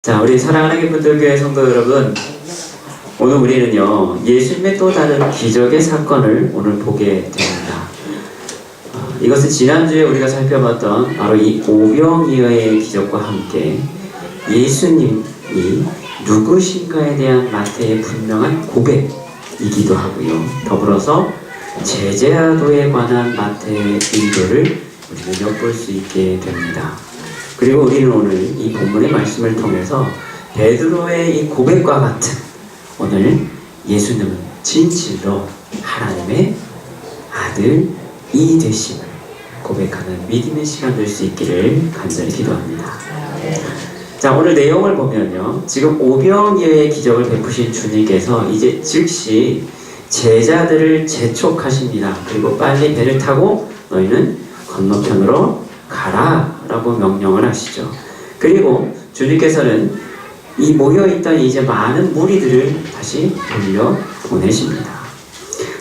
자, 우리 사랑하는 기쁨교회 성도 여러분, 오늘 우리는요 예수님의 또 다른 기적의 사건을 오늘 보게 됩니다. 이것은 지난주에 우리가 살펴봤던 바로 이 오병이어의 기적과 함께 예수님이 누구신가에 대한 마태의 분명한 고백이기도 하고요, 더불어서 제자도에 관한 마태의 의도를 우리는 엿볼 수 있게 됩니다. 그리고 우리는 오늘 이 본문의 말씀을 통해서 베드로의 이 고백과 같은, 오늘 예수님은 진실로 하나님의 아들이 되심을 고백하는 믿음의 시간 될 수 있기를 간절히 기도합니다. 자, 오늘 내용을 보면요, 지금 오병이어의 기적을 베푸신 주님께서 이제 즉시 제자들을 재촉하십니다. 그리고 빨리 배를 타고 너희는 건너편으로 가라 라고 명령을 하시죠. 그리고 주님께서는 이 모여있던 이제 많은 무리들을 다시 돌려보내십니다.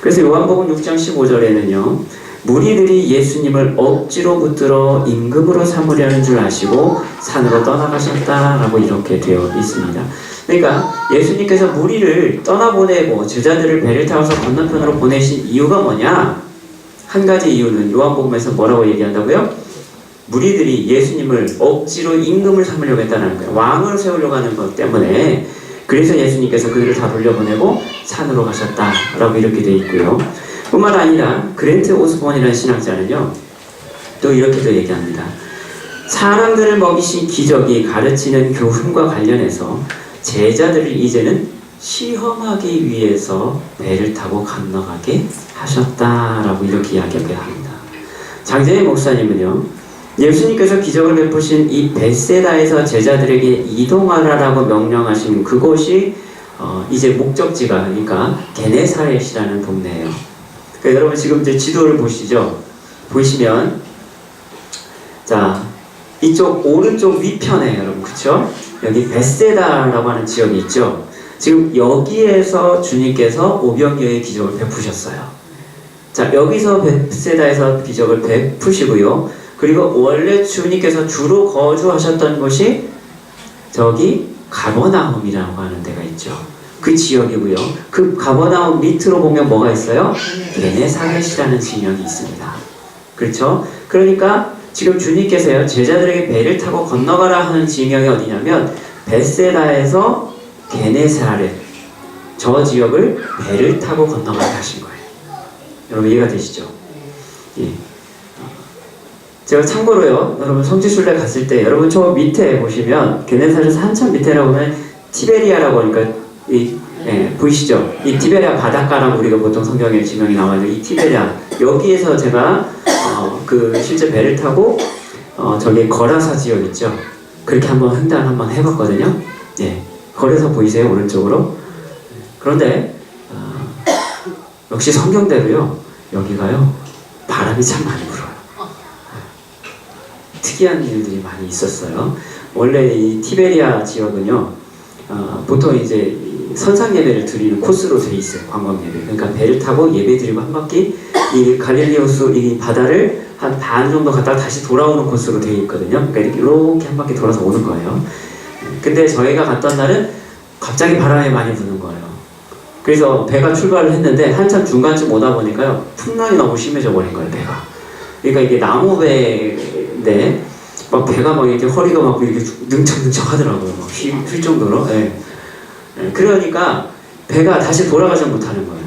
그래서 요한복음 6장 15절에는요 무리들이 예수님을 억지로 붙들어 임금으로 삼으려는 줄 아시고 산으로 떠나가셨다라고 이렇게 되어 있습니다. 그러니까 예수님께서 무리를 떠나보내고 제자들을 배를 타고서 건너편으로 보내신 이유가 뭐냐? 한 가지 이유는 요한복음에서 뭐라고 얘기한다고요? 무리들이 예수님을 억지로 임금을 삼으려고 했다는 거예요. 왕을 세우려고 하는 것 때문에. 그래서 예수님께서 그들을 다 돌려보내고 산으로 가셨다라고 이렇게 되어 있고요. 뿐만 아니라 그랜트 오스본이라는 신학자는요 또 이렇게도 얘기합니다. 사람들을 먹이신 기적이 가르치는 교훈과 관련해서 제자들을 이제는 시험하기 위해서 배를 타고 건너가게 하셨다라고 이렇게 이야기하게 합니다. 장재희 목사님은요, 예수님께서 기적을 베푸신 이 벳세다에서 제자들에게 이동하라라고 명령하신 그곳이 이제 목적지가, 그러니까 게네사렛이라는 동네예요. 그러니까 여러분 지금 이제 지도를 보시죠. 보시면 자, 이쪽 오른쪽 위편에 여러분, 그쵸? 여기 벳세다라고 하는 지역이 있죠. 지금 여기에서 주님께서 오병이어의 기적을 베푸셨어요. 자, 여기서 벳세다에서 기적을 베푸시고요. 그리고 원래 주님께서 주로 거주하셨던 곳이 저기 가버나움이라고 하는 데가 있죠. 그 지역이고요. 그 가버나움 밑으로 보면 뭐가 있어요? 게네사렛이라는 지명이 있습니다. 그렇죠? 그러니까 지금 주님께서요 제자들에게 배를 타고 건너가라 하는 지명이 어디냐면 벳세다에서 게네사렛, 저 지역을 배를 타고 건너가게 하신 거예요. 여러분 이해가 되시죠? 예. 제가 참고로요, 여러분 성지순례 갔을 때 여러분 저 밑에 보시면 게네사렛에서 한참 밑에라고 하면 티베리아라고 하니까 보이시죠? 이 티베리아 바닷가라고 우리가 보통 성경에 지명이 나와요. 이 티베리아 여기에서 제가 실제 배를 타고 저기 거라사 지역 있죠? 그렇게 한번 횡단 한번 해봤거든요. 예, 거라사 보이세요? 오른쪽으로. 그런데 역시 성경대로요 여기가요 바람이 참 많이 불어요. 특이한 일들이 많이 있었어요. 원래 이 티베리아 지역은요 보통 이제 선상 예배를 드리는 코스로 되어 있어요. 관광 예배. 그러니까 배를 타고 예배 드리고 한 바퀴 이 갈릴리오스 이 바다를 한 반 정도 갔다가 다시 돌아오는 코스로 되어 있거든요. 그러니까 이렇게 한 바퀴 돌아서 오는 거예요. 근데 저희가 갔던 날은 갑자기 바람이 많이 부는 거예요. 그래서 배가 출발을 했는데 한참 중간쯤 오다 보니까요 풍랑이 너무 심해져 버린 거예요, 배가. 그러니까 이게 나무배인데 막 배가 막 이렇게 허리가 막 이렇게 능청능청 하더라고요. 막 휠 정도로. 예. 그러니까 배가 다시 돌아가지 못하는 거예요.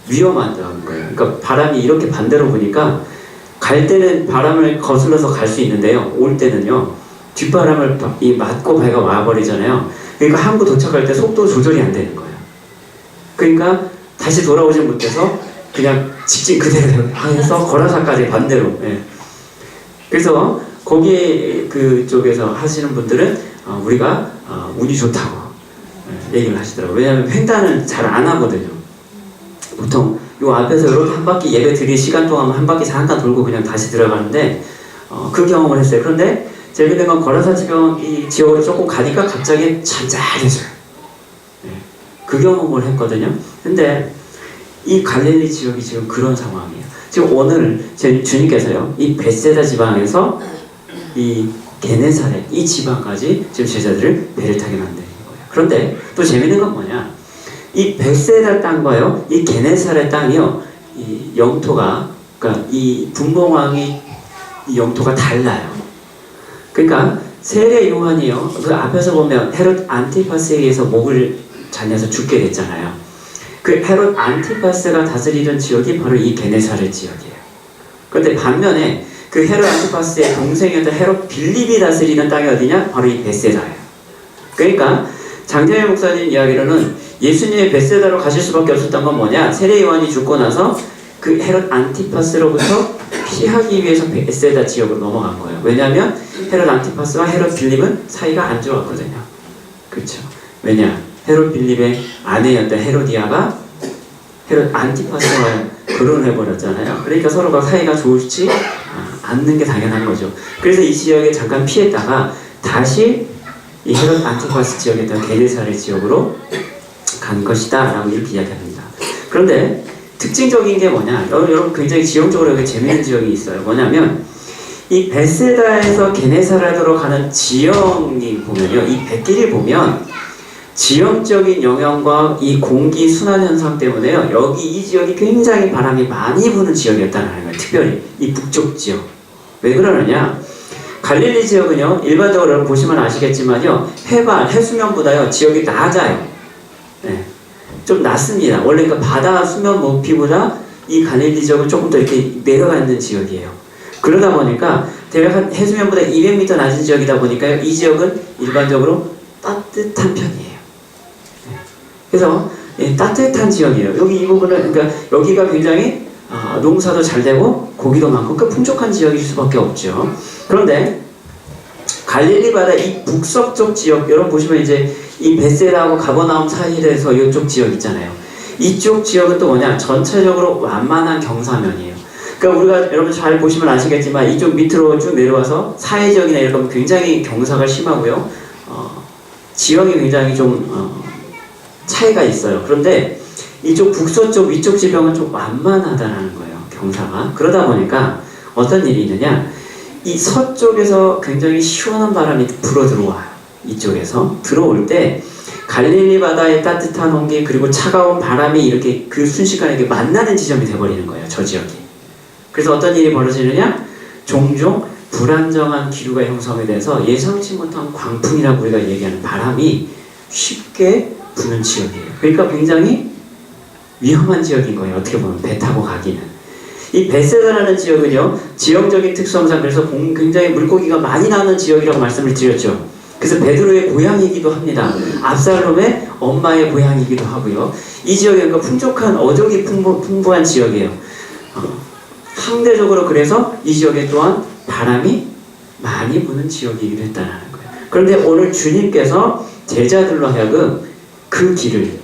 위험하다는 거예요. 그러니까 바람이 이렇게 반대로 부니까 갈 때는 바람을 거슬러서 갈 수 있는데요, 올 때는요 뒷바람을 맞고 배가 와버리잖아요. 그러니까 항구 도착할 때 속도 조절이 안 되는 거예요. 그러니까 다시 돌아오지 못해서 그냥 직진 그대로 해서 거라사까지 반대로. 예. 그래서 거기에 그쪽에서 하시는 분들은 우리가 운이 좋다고 얘기를 하시더라고요. 왜냐하면 횡단은 잘 안 하거든요. 보통 요 앞에서 이렇게 한 바퀴 예배 드릴 시간 동안 한 바퀴 잠깐 돌고 그냥 다시 들어가는데 그 경험을 했어요. 그런데 재밌는 건 거라사 이 지역으로 조금 가니까 갑자기 잔잔해져요. 예. 그 경험을 했거든요. 근데 이 갈릴리 지역이 지금 그런 상황이에요. 지금 오늘 주님께서요 이 벳세다 지방에서 이 게네사렛 이 지방까지 지금 제자들을 배를 타게 만드는 거예요. 그런데 또 재밌는 건 뭐냐? 이 벳세다 땅과요, 이 게네사렛 땅이요, 이 영토가, 그러니까 이 분봉왕이 이 영토가 달라요. 그러니까 세례 요한이요, 그 앞에서 보면 헤롯 안티파스에 의해서 목을 잘려서 죽게 됐잖아요. 그 헤롯 안티파스가 다스리던 지역이 바로 이 게네사렛 지역이에요. 그런데 반면에 그 헤롯 안티파스의 동생이었던 헤롯 빌립이 다스리는 땅이 어디냐? 바로 이 벳세다예요. 그러니까 장태일 목사님 이야기로는 예수님의 벳세다로 가실 수밖에 없었던 건 뭐냐? 세례 요한이 죽고 나서 그 헤롯 안티파스로부터 피하기 위해서 벳세다 지역으로 넘어간 거예요. 왜냐하면 헤롯 안티파스와 헤롯 빌립은 사이가 안 좋았거든요. 그렇죠? 왜냐? 헤롯 빌립의 아내였던 헤로디아가 헤롯 안티파스와 결혼을 해버렸잖아요. 그러니까 서로가 사이가 좋지 않는 게 당연한 거죠. 그래서 이 지역에 잠깐 피했다가 다시 이 헤롯 안티파스 지역에다가 게네사렛 지역으로 간 것이다 라고 이렇게 이야기합니다. 그런데 특징적인 게 뭐냐, 여러분 굉장히 지형적으로 여기 재미있는 지역이 있어요. 뭐냐면 이 벳세다에서 게네사렛으로 가는 지형이 보면요, 이 백길을 보면 지형적인 영향과 이 공기 순환 현상 때문에요, 여기 이 지역이 굉장히 바람이 많이 부는 지역이었다는 거예요. 특별히 이 북쪽 지역. 왜 그러느냐? 갈릴리 지역은요, 일반적으로 여러분 보시면 아시겠지만요, 해수면보다요 지역이 낮아요. 네, 좀 낮습니다. 원래 그 바다 수면 높이보다 이 갈릴리 지역은 조금 더 이렇게 내려가 있는 지역이에요. 그러다 보니까 대략 해수면보다 200m 낮은 지역이다 보니까 이 지역은 일반적으로 따뜻한 편이에요. 그래서 따뜻한 지역이에요. 여기 이 부분은, 그러니까 여기가 굉장히 농사도 잘 되고 고기도 많고 그 풍족한 지역일 수밖에 없죠. 그런데 갈릴리 바다 이 북서쪽 지역, 여러분 보시면 이제 이 벳세다하고 가버나움 사이에서 이쪽 지역 있잖아요. 이쪽 지역은 또 뭐냐? 전체적으로 완만한 경사면이에요. 그러니까 우리가 여러분 잘 보시면 아시겠지만 이쪽 밑으로 쭉 내려와서 사해 지역이나 이런 건 굉장히 경사가 심하고요. 지형이 굉장히 좀 차이가 있어요. 그런데 이쪽 북서쪽 위쪽 지방은 좀 완만하다는 거예요. 경사가. 그러다 보니까 어떤 일이 있느냐? 이 서쪽에서 굉장히 시원한 바람이 불어 들어와요. 이쪽에서 들어올 때 갈릴리 바다의 따뜻한 온기 그리고 차가운 바람이 이렇게 그 순식간에 이렇게 만나는 지점이 돼버리는 거예요. 저 지역이. 그래서 어떤 일이 벌어지느냐? 종종 불안정한 기류가 형성이 돼서 예상치 못한 광풍이라고 우리가 얘기하는 바람이 쉽게 부는 지역이에요. 그러니까 굉장히 위험한 지역인 거예요. 어떻게 보면 배 타고 가기는. 이 벳세다라는 지역은요, 지형적인 특성상 그래서 굉장히 물고기가 많이 나는 지역이라고 말씀을 드렸죠. 그래서 베드로의 고향이기도 합니다. 압살롬의 엄마의 고향이기도 하고요. 이 지역은 그러니까 풍족한 어족이 풍부한 지역이에요. 상대적으로 그래서 이 지역에 또한 바람이 많이 부는 지역이기도 했다는 거예요. 그런데 오늘 주님께서 제자들로 하여금 그 길을,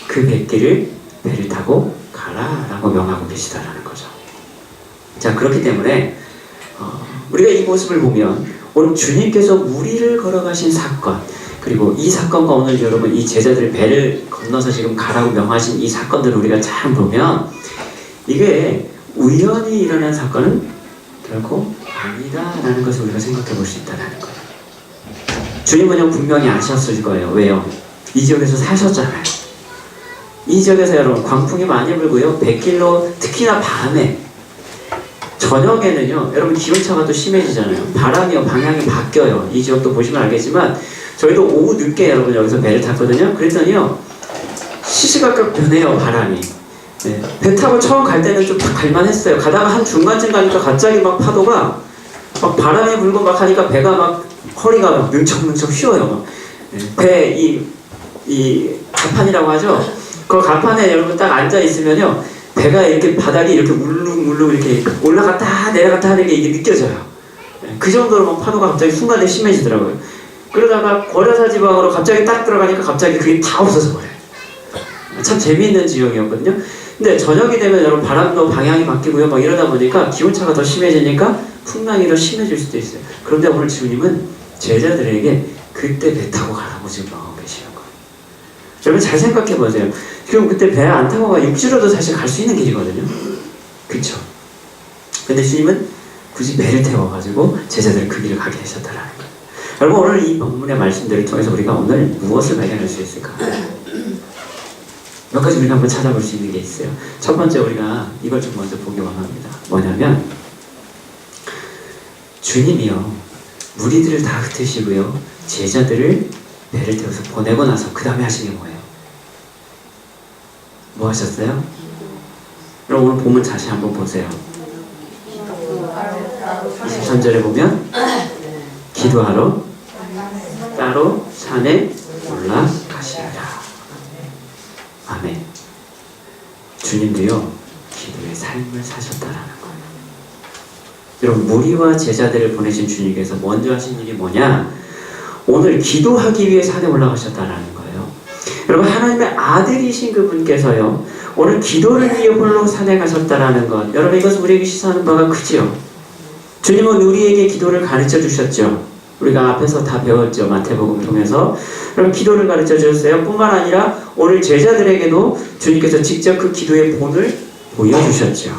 그 뱃길을 배를 타고 가라라고 명하고 계시다라는 거죠. 자, 그렇기 때문에 우리가 이 모습을 보면 오늘 주님께서 무리를 걸어가신 사건, 그리고 이 사건과 오늘 여러분 이 제자들 배를 건너서 지금 가라고 명하신 이 사건들을 우리가 잘 보면 이게 우연히 일어난 사건은 결코 아니다라는 것을 우리가 생각해 볼 수 있다는 거예요. 주님은요 분명히 아셨을 거예요. 왜요? 이 지역에서 사셨잖아요. 이 지역에서 여러분 광풍이 많이 불고요. 백길로 특히나 밤에 저녁에는요 여러분 기온차가 또 심해지잖아요. 바람이요 방향이 바뀌어요. 이 지역도 보시면 알겠지만 저희도 오후 늦게 여러분 여기서 배를 탔거든요. 그랬더니요 시시각각 변해요 바람이. 네. 배 타고 처음 갈 때는 좀 갈만했어요. 가다가 한 중간쯤 가니까 갑자기 막 파도가 막 바람이 불고 막 하니까 배가 막 허리가 막 능청능청 휘어요. 막. 네. 배 이 가판이라고 하죠. 그 가판에 여러분 딱 앉아 있으면요 배가 이렇게 바닥이 이렇게 물룩물룩 이렇게 올라갔다 내려갔다 하는 게 이게 느껴져요. 네. 그 정도로 막 파도가 갑자기 순간에 심해지더라고요. 그러다가 고려사 지방으로 갑자기 딱 들어가니까 갑자기 그게 다 없어져 버려요. 참 재미있는 지역이었거든요. 근데 저녁이 되면 여러분 바람도 방향이 바뀌고요. 막 이러다 보니까 기온차가 더 심해지니까 풍랑이 더 심해질 수도 있어요. 그런데 오늘 주님은 제자들에게 그때 배 타고 가라고 지금 명하고 계시는 거예요. 여러분 잘 생각해 보세요. 지금 그때 배 안 타고 가 육지로도 사실 갈 수 있는 길이거든요. 그쵸? 근데 주님은 굳이 배를 태워가지고 제자들은 그 길을 가게 하셨다라는 거예요. 여러분, 오늘 이 본문의 말씀들을 통해서 우리가 오늘 무엇을 발견할 수 있을까? 몇 가지 우리가 한번 찾아볼 수 있는 게 있어요. 첫 번째, 우리가 이걸 좀 먼저 보기 원합니다. 뭐냐면 주님이요, 무리들을 다 흩으시고요, 제자들을 배를 태워서 보내고 나서 그 다음에 하신 게 뭐예요? 뭐 하셨어요? 그럼 오늘 본문 다시 한번 보세요. 23절에 보면 기도하러 따로 산에 올라가시리라. 아멘. 주님도요, 기도의 삶을 사셨다라는 거예요. 여러분, 무리와 제자들을 보내신 주님께서 먼저 하신 일이 뭐냐? 오늘 기도하기 위해 산에 올라가셨다라는 거예요. 여러분, 하나님의 아들이신 그분께서요, 오늘 기도를 위해 홀로 산에 가셨다라는 것, 여러분, 이것은 우리에게 시사하는 바가 크지요. 주님은 우리에게 기도를 가르쳐 주셨죠. 우리가 앞에서 다 배웠죠. 마태복음 통해서. 그럼 기도를 가르쳐 주셨어요. 뿐만 아니라 오늘 제자들에게도 주님께서 직접 그 기도의 본을 보여주셨죠.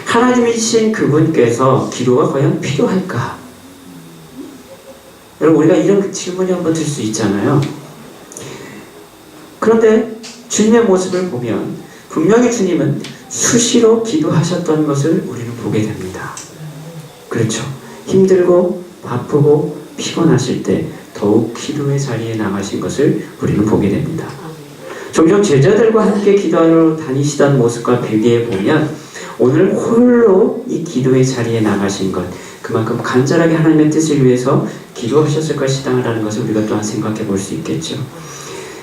하나님이신 그분께서 기도가 과연 필요할까? 여러분, 우리가 이런 질문이 한번 들 수 있잖아요. 그런데 주님의 모습을 보면 분명히 주님은 수시로 기도하셨던 것을 우리는 보게 됩니다. 그렇죠. 힘들고 바쁘고 피곤하실 때 더욱 기도의 자리에 나가신 것을 우리는 보게 됩니다. 종종 제자들과 함께 기도하러 다니시던 모습과 비교해 보면 오늘 홀로 이 기도의 자리에 나가신 것, 그만큼 간절하게 하나님의 뜻을 위해서 기도하셨을 것이다 라는 것을 우리가 또한 생각해 볼 수 있겠죠.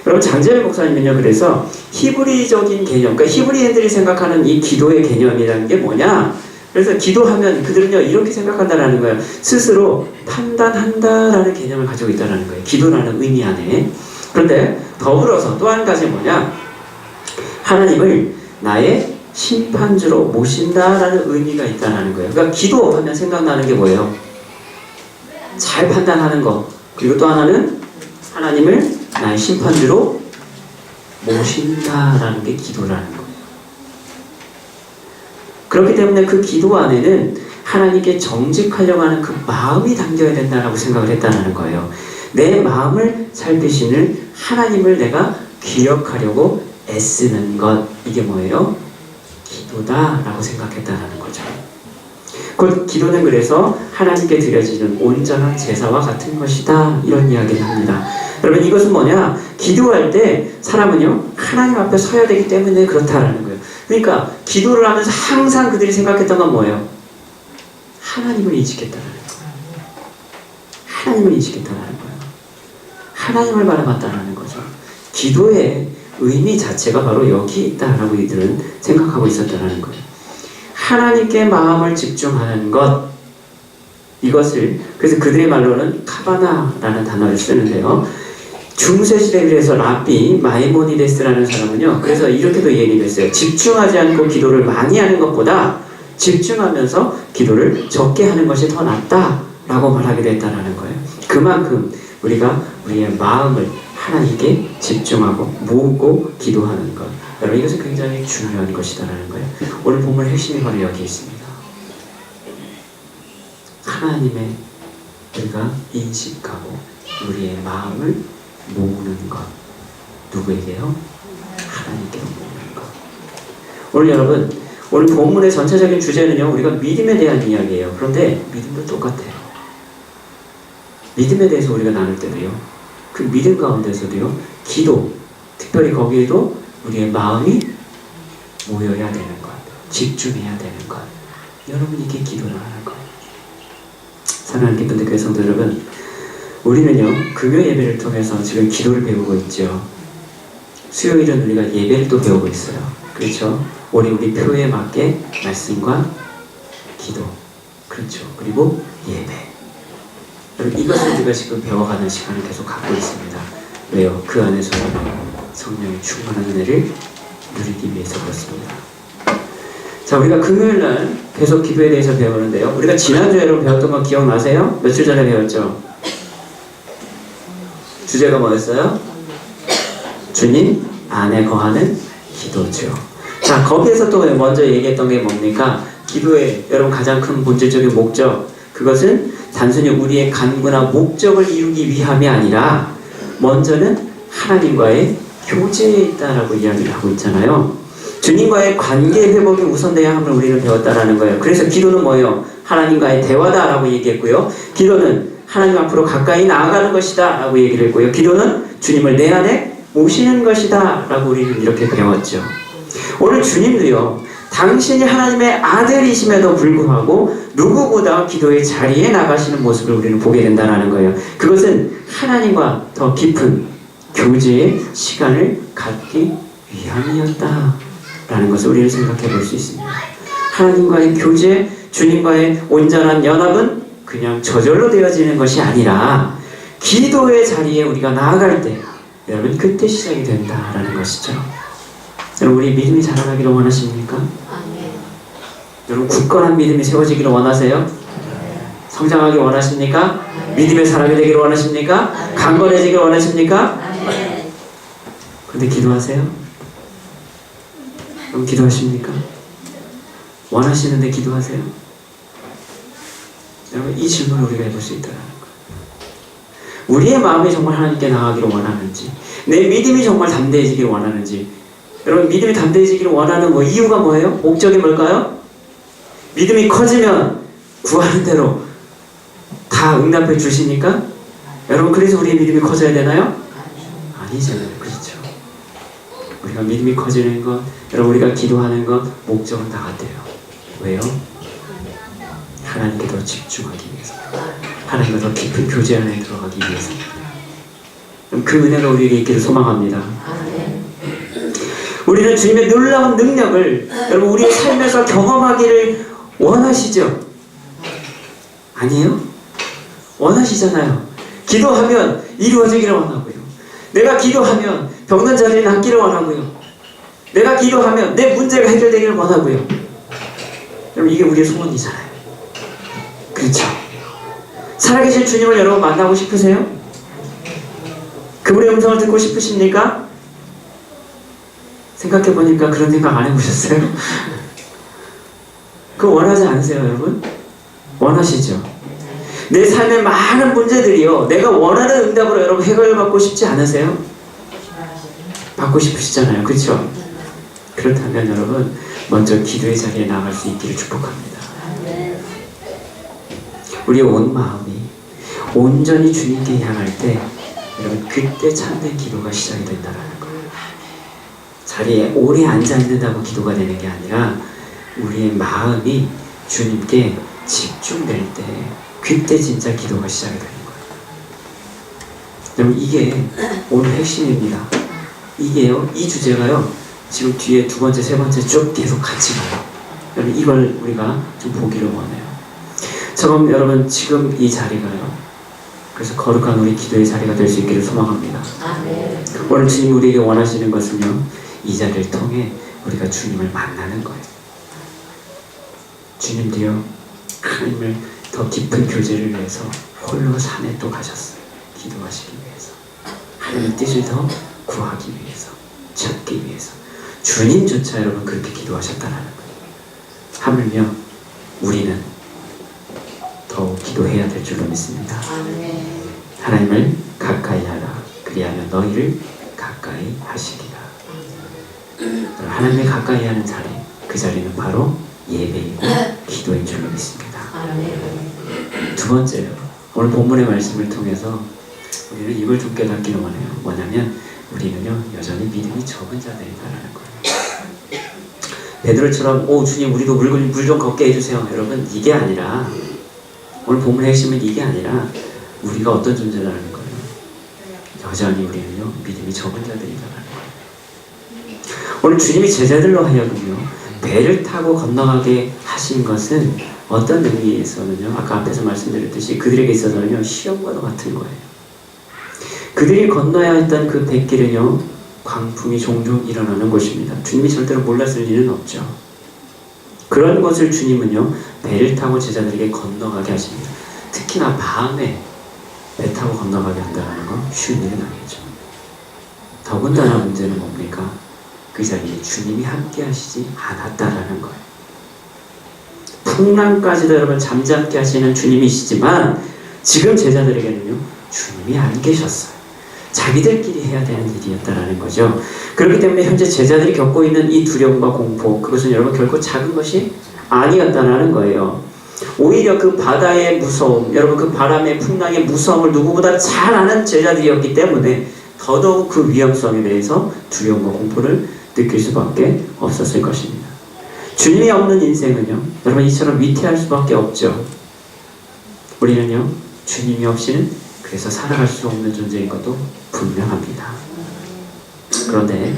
여러분, 장재열 목사님은요, 그래서 히브리적인 개념, 그러니까 히브리인들이 생각하는 이 기도의 개념이라는 게 뭐냐? 그래서 기도하면 그들은요, 이렇게 생각한다라는 거예요. 스스로 판단한다라는 개념을 가지고 있다라는 거예요. 기도라는 의미 안에. 그런데 더불어서 또 한 가지 뭐냐? 하나님을 나의 심판주로 모신다라는 의미가 있다라는 거예요. 그러니까 기도하면 생각나는 게 뭐예요? 잘 판단하는 거. 그리고 또 하나는 하나님을 나의 심판주로 모신다라는 게 기도라는 거예요. 그렇기 때문에 그 기도 안에는 하나님께 정직하려고 하는 그 마음이 담겨야 된다라고 생각을 했다는 거예요. 내 마음을 살피시는 하나님을 내가 기억하려고 애쓰는 것, 이게 뭐예요? 기도다라고 생각했다는 거죠. 곧 기도는 그래서 하나님께 드려지는 온전한 제사와 같은 것이다, 이런 이야기를 합니다. 여러분, 이것은 뭐냐? 기도할 때 사람은요, 하나님 앞에 서야 되기 때문에 그렇다라는 거예요. 그러니까 기도를 하면서 항상 그들이 생각했던 건 뭐예요? 하나님을 인식했다라는 거예요. 하나님을 인식했다라는 거예요. 하나님을 바라봤다라는 거죠. 기도의 의미 자체가 바로 여기 있다라고 이들은 생각하고 있었다라는 거예요. 하나님께 마음을 집중하는 것, 이것을, 그래서 그들의 말로는 카바나라는 단어를 쓰는데요. 중세시대에 그래서 라비 마이모니데스라는 사람은요, 그래서 이렇게도 얘기를 했어요. 집중하지 않고 기도를 많이 하는 것보다 집중하면서 기도를 적게 하는 것이 더 낫다라고 말하기도 했다는 거예요. 그만큼 우리가 우리의 마음을 하나님께 집중하고 모으고 기도하는 것, 여러분, 이것은 굉장히 중요한 것이다라는 거예요. 오늘 본문 핵심이 바로 여기 있습니다. 하나님의 우리가 인식하고 우리의 마음을 모으는 것. 누구에게요? 하나님께 모으는 것. 오늘 여러분, 오늘 본문의 전체적인 주제는요, 우리가 믿음에 대한 이야기예요. 그런데 믿음도 똑같아요. 믿음에 대해서 우리가 나눌 때도요, 그 믿음 가운데서도요, 기도, 특별히 거기에도 우리의 마음이 모여야 되는 것, 집중해야 되는 것. 여러분, 이게 기도라는 거예요. 사랑하는 기쁨의 성도 여러분, 우리는요, 금요 예배를 통해서 지금 기도를 배우고 있죠. 수요일은 우리가 예배를 또 배우고 있어요. 그렇죠? 우리 표에 맞게 말씀과 기도, 그렇죠? 그리고 예배. 여러분, 이것을 우리가 지금 배워가는 시간을 계속 갖고 있습니다. 왜요? 그 안에서 성령의 충만한 은혜를 누리기 위해서 그렇습니다. 자, 우리가 금요일날 계속 기도에 대해서 배우는데요, 우리가 지난주에 여러분 배웠던 거 기억나세요? 며칠 전에 배웠죠? 주제가 뭐였어요? 주님 안에 거하는 기도죠. 자, 거기에서 또 먼저 얘기했던 게 뭡니까? 기도의 여러분 가장 큰 본질적인 목적, 그것은 단순히 우리의 간구나 목적을 이루기 위함이 아니라 먼저는 하나님과의 교제에 있다라고 이야기를 하고 있잖아요. 주님과의 관계 회복이 우선돼야 함을 우리는 배웠다라는 거예요. 그래서 기도는 뭐예요? 하나님과의 대화다라고 얘기했고요. 기도는 하나님 앞으로 가까이 나아가는 것이다 라고 얘기를 했고요. 기도는 주님을 내 안에 모시는 것이다 라고 우리는 이렇게 배웠죠. 오늘 주님도요, 당신이 하나님의 아들이심에도 불구하고 누구보다 기도의 자리에 나가시는 모습을 우리는 보게 된다는 거예요. 그것은 하나님과 더 깊은 교제의 시간을 갖기 위함이었다라는 것을 우리는 생각해 볼 수 있습니다. 하나님과의 교제, 주님과의 온전한 연합은 그냥 저절로 되어지는 것이 아니라 기도의 자리에 우리가 나아갈 때 여러분 그때 시작이 된다라는 것이죠. 여러분 우리 믿음이 자라나기를 원하십니까? 여러분 굳건한 믿음이 세워지기를 원하세요? 성장하기 원하십니까? 믿음의 사람이 되기를 원하십니까? 강건해지기를 원하십니까? 근데 기도하세요? 그럼 기도하십니까? 원하시는데 기도하세요? 여러분 이 질문을 우리가 해볼 수 있다는 거예요. 우리의 마음이 정말 하나님께 나아가기를 원하는지, 내 믿음이 정말 담대해지기를 원하는지. 여러분 믿음이 담대해지기를 원하는 이유가 뭐예요? 목적이 뭘까요? 믿음이 커지면 구하는 대로 다 응답해 주시니까? 여러분 그래서 우리의 믿음이 커져야 되나요? 아니잖아요. 그렇죠. 우리가 믿음이 커지는 것, 여러분 우리가 기도하는 것, 목적은 다 같아요. 왜요? 하나님께 더 집중하기 위해서, 하나님과 더 깊은 교제 안에 들어가기 위해서. 그 은혜가 우리에게 있기를 소망합니다. 우리는 주님의 놀라운 능력을 여러분 우리의 삶에서 경험하기를 원하시죠? 아니에요? 원하시잖아요. 기도하면 이루어지기를 원하고요. 내가 기도하면 병든 자들이 낫기를 원하고요. 내가 기도하면 내 문제가 해결되기를 원하고요. 여러분 이게 우리의 소원이잖아요. 그렇죠? 살아계신 주님을 여러분 만나고 싶으세요? 그분의 음성을 듣고 싶으십니까? 생각해보니까 그런 생각 안 해보셨어요? 그거 원하지 않으세요, 여러분? 원하시죠? 내 삶의 많은 문제들이요, 내가 원하는 응답으로 여러분 해결받고 싶지 않으세요? 받고 싶으시잖아요, 그렇죠? 그렇다면 여러분 먼저 기도의 자리에 나갈 수 있기를 축복합니다. 우리의 온 마음이 온전히 주님께 향할 때 여러분 그때 참된 기도가 시작이 된다는 거예요. 자리에 오래 앉아있는다고 기도가 되는 게 아니라 우리의 마음이 주님께 집중될 때 그때 진짜 기도가 시작이 되는 거예요. 여러분 이게 오늘 핵심입니다. 이게요, 이 주제가요 지금 뒤에 두 번째, 세 번째 쭉 계속 같이 가요. 여러분 이걸 우리가 좀 보기를 원해요. 그럼 여러분 지금 이 자리가요, 그래서 거룩한 우리 기도의 자리가 될 수 있기를 소망합니다. 오늘 주님이 우리에게 원하시는 것은요, 이 자리를 통해 우리가 주님을 만나는 거예요. 주님도요 하나님을 더 깊은 교제를 위해서 홀로 산에 또 가셨어요. 기도하시기 위해서, 하나님의 뜻을 더 구하기 위해서, 찾기 위해서. 주님조차 여러분 그렇게 기도하셨다는 거예요. 하물며 우리는 더욱 기도해야 될 줄로 믿습니다. 하나님을 가까이 하라. 그리하면 너희를 가까이 하시리라. 하나님을 가까이 하는 자리, 그 자리는 바로 예배이고 기도인 줄로 믿습니다. 두 번째요, 오늘 본문의 말씀을 통해서 우리는 이걸 좀 깨닫기를 원해요. 뭐냐면 우리는요 여전히 믿음이 적은 자들이다라는 거예요. 베드로처럼 주님 우리도 물 좀 걷게 해주세요. 여러분 이게 아니라, 오늘 본문의 핵심은 이게 아니라 우리가 어떤 존재라는 거예요. 여전히 우리는요 믿음이 적은 자들이다라는 거예요. 오늘 주님이 제자들로 하여금요 배를 타고 건너가게 하신 것은 어떤 의미에서는요, 아까 앞에서 말씀드렸듯이 그들에게 있어서는요 시험과도 같은 거예요. 그들이 건너야 했던 그 뱃길은요 광풍이 종종 일어나는 곳입니다. 주님이 절대로 몰랐을 일은 없죠. 그런 것을 주님은요 배를 타고 제자들에게 건너가게 하십니다. 특히나 밤에 배 타고 건너가게 한다는 건 쉬운 일은 아니죠. 더군다나 문제는 뭡니까? 그 자리에 주님이 함께 하시지 않았다라는 거예요. 풍랑까지도 여러분 잠잠케 하시는 주님이시지만 지금 제자들에게는요 주님이 안 계셨어요. 자기들끼리 해야 되는 일이었다라는 거죠. 그렇기 때문에 현재 제자들이 겪고 있는 이 두려움과 공포, 그것은 여러분 결코 작은 것이 아니었다라는 거예요. 오히려 그 바다의 무서움, 여러분 그 바람의 풍랑의 무서움을 누구보다 잘 아는 제자들이었기 때문에 더더욱 그 위험성에 대해서 두려움과 공포를 느낄 수밖에 없었을 것입니다. 주님이 없는 인생은요 여러분 이처럼 위태할 수밖에 없죠. 우리는요 주님이 없이는 그래서 살아갈 수 없는 존재인 것도 분명합니다. 그런데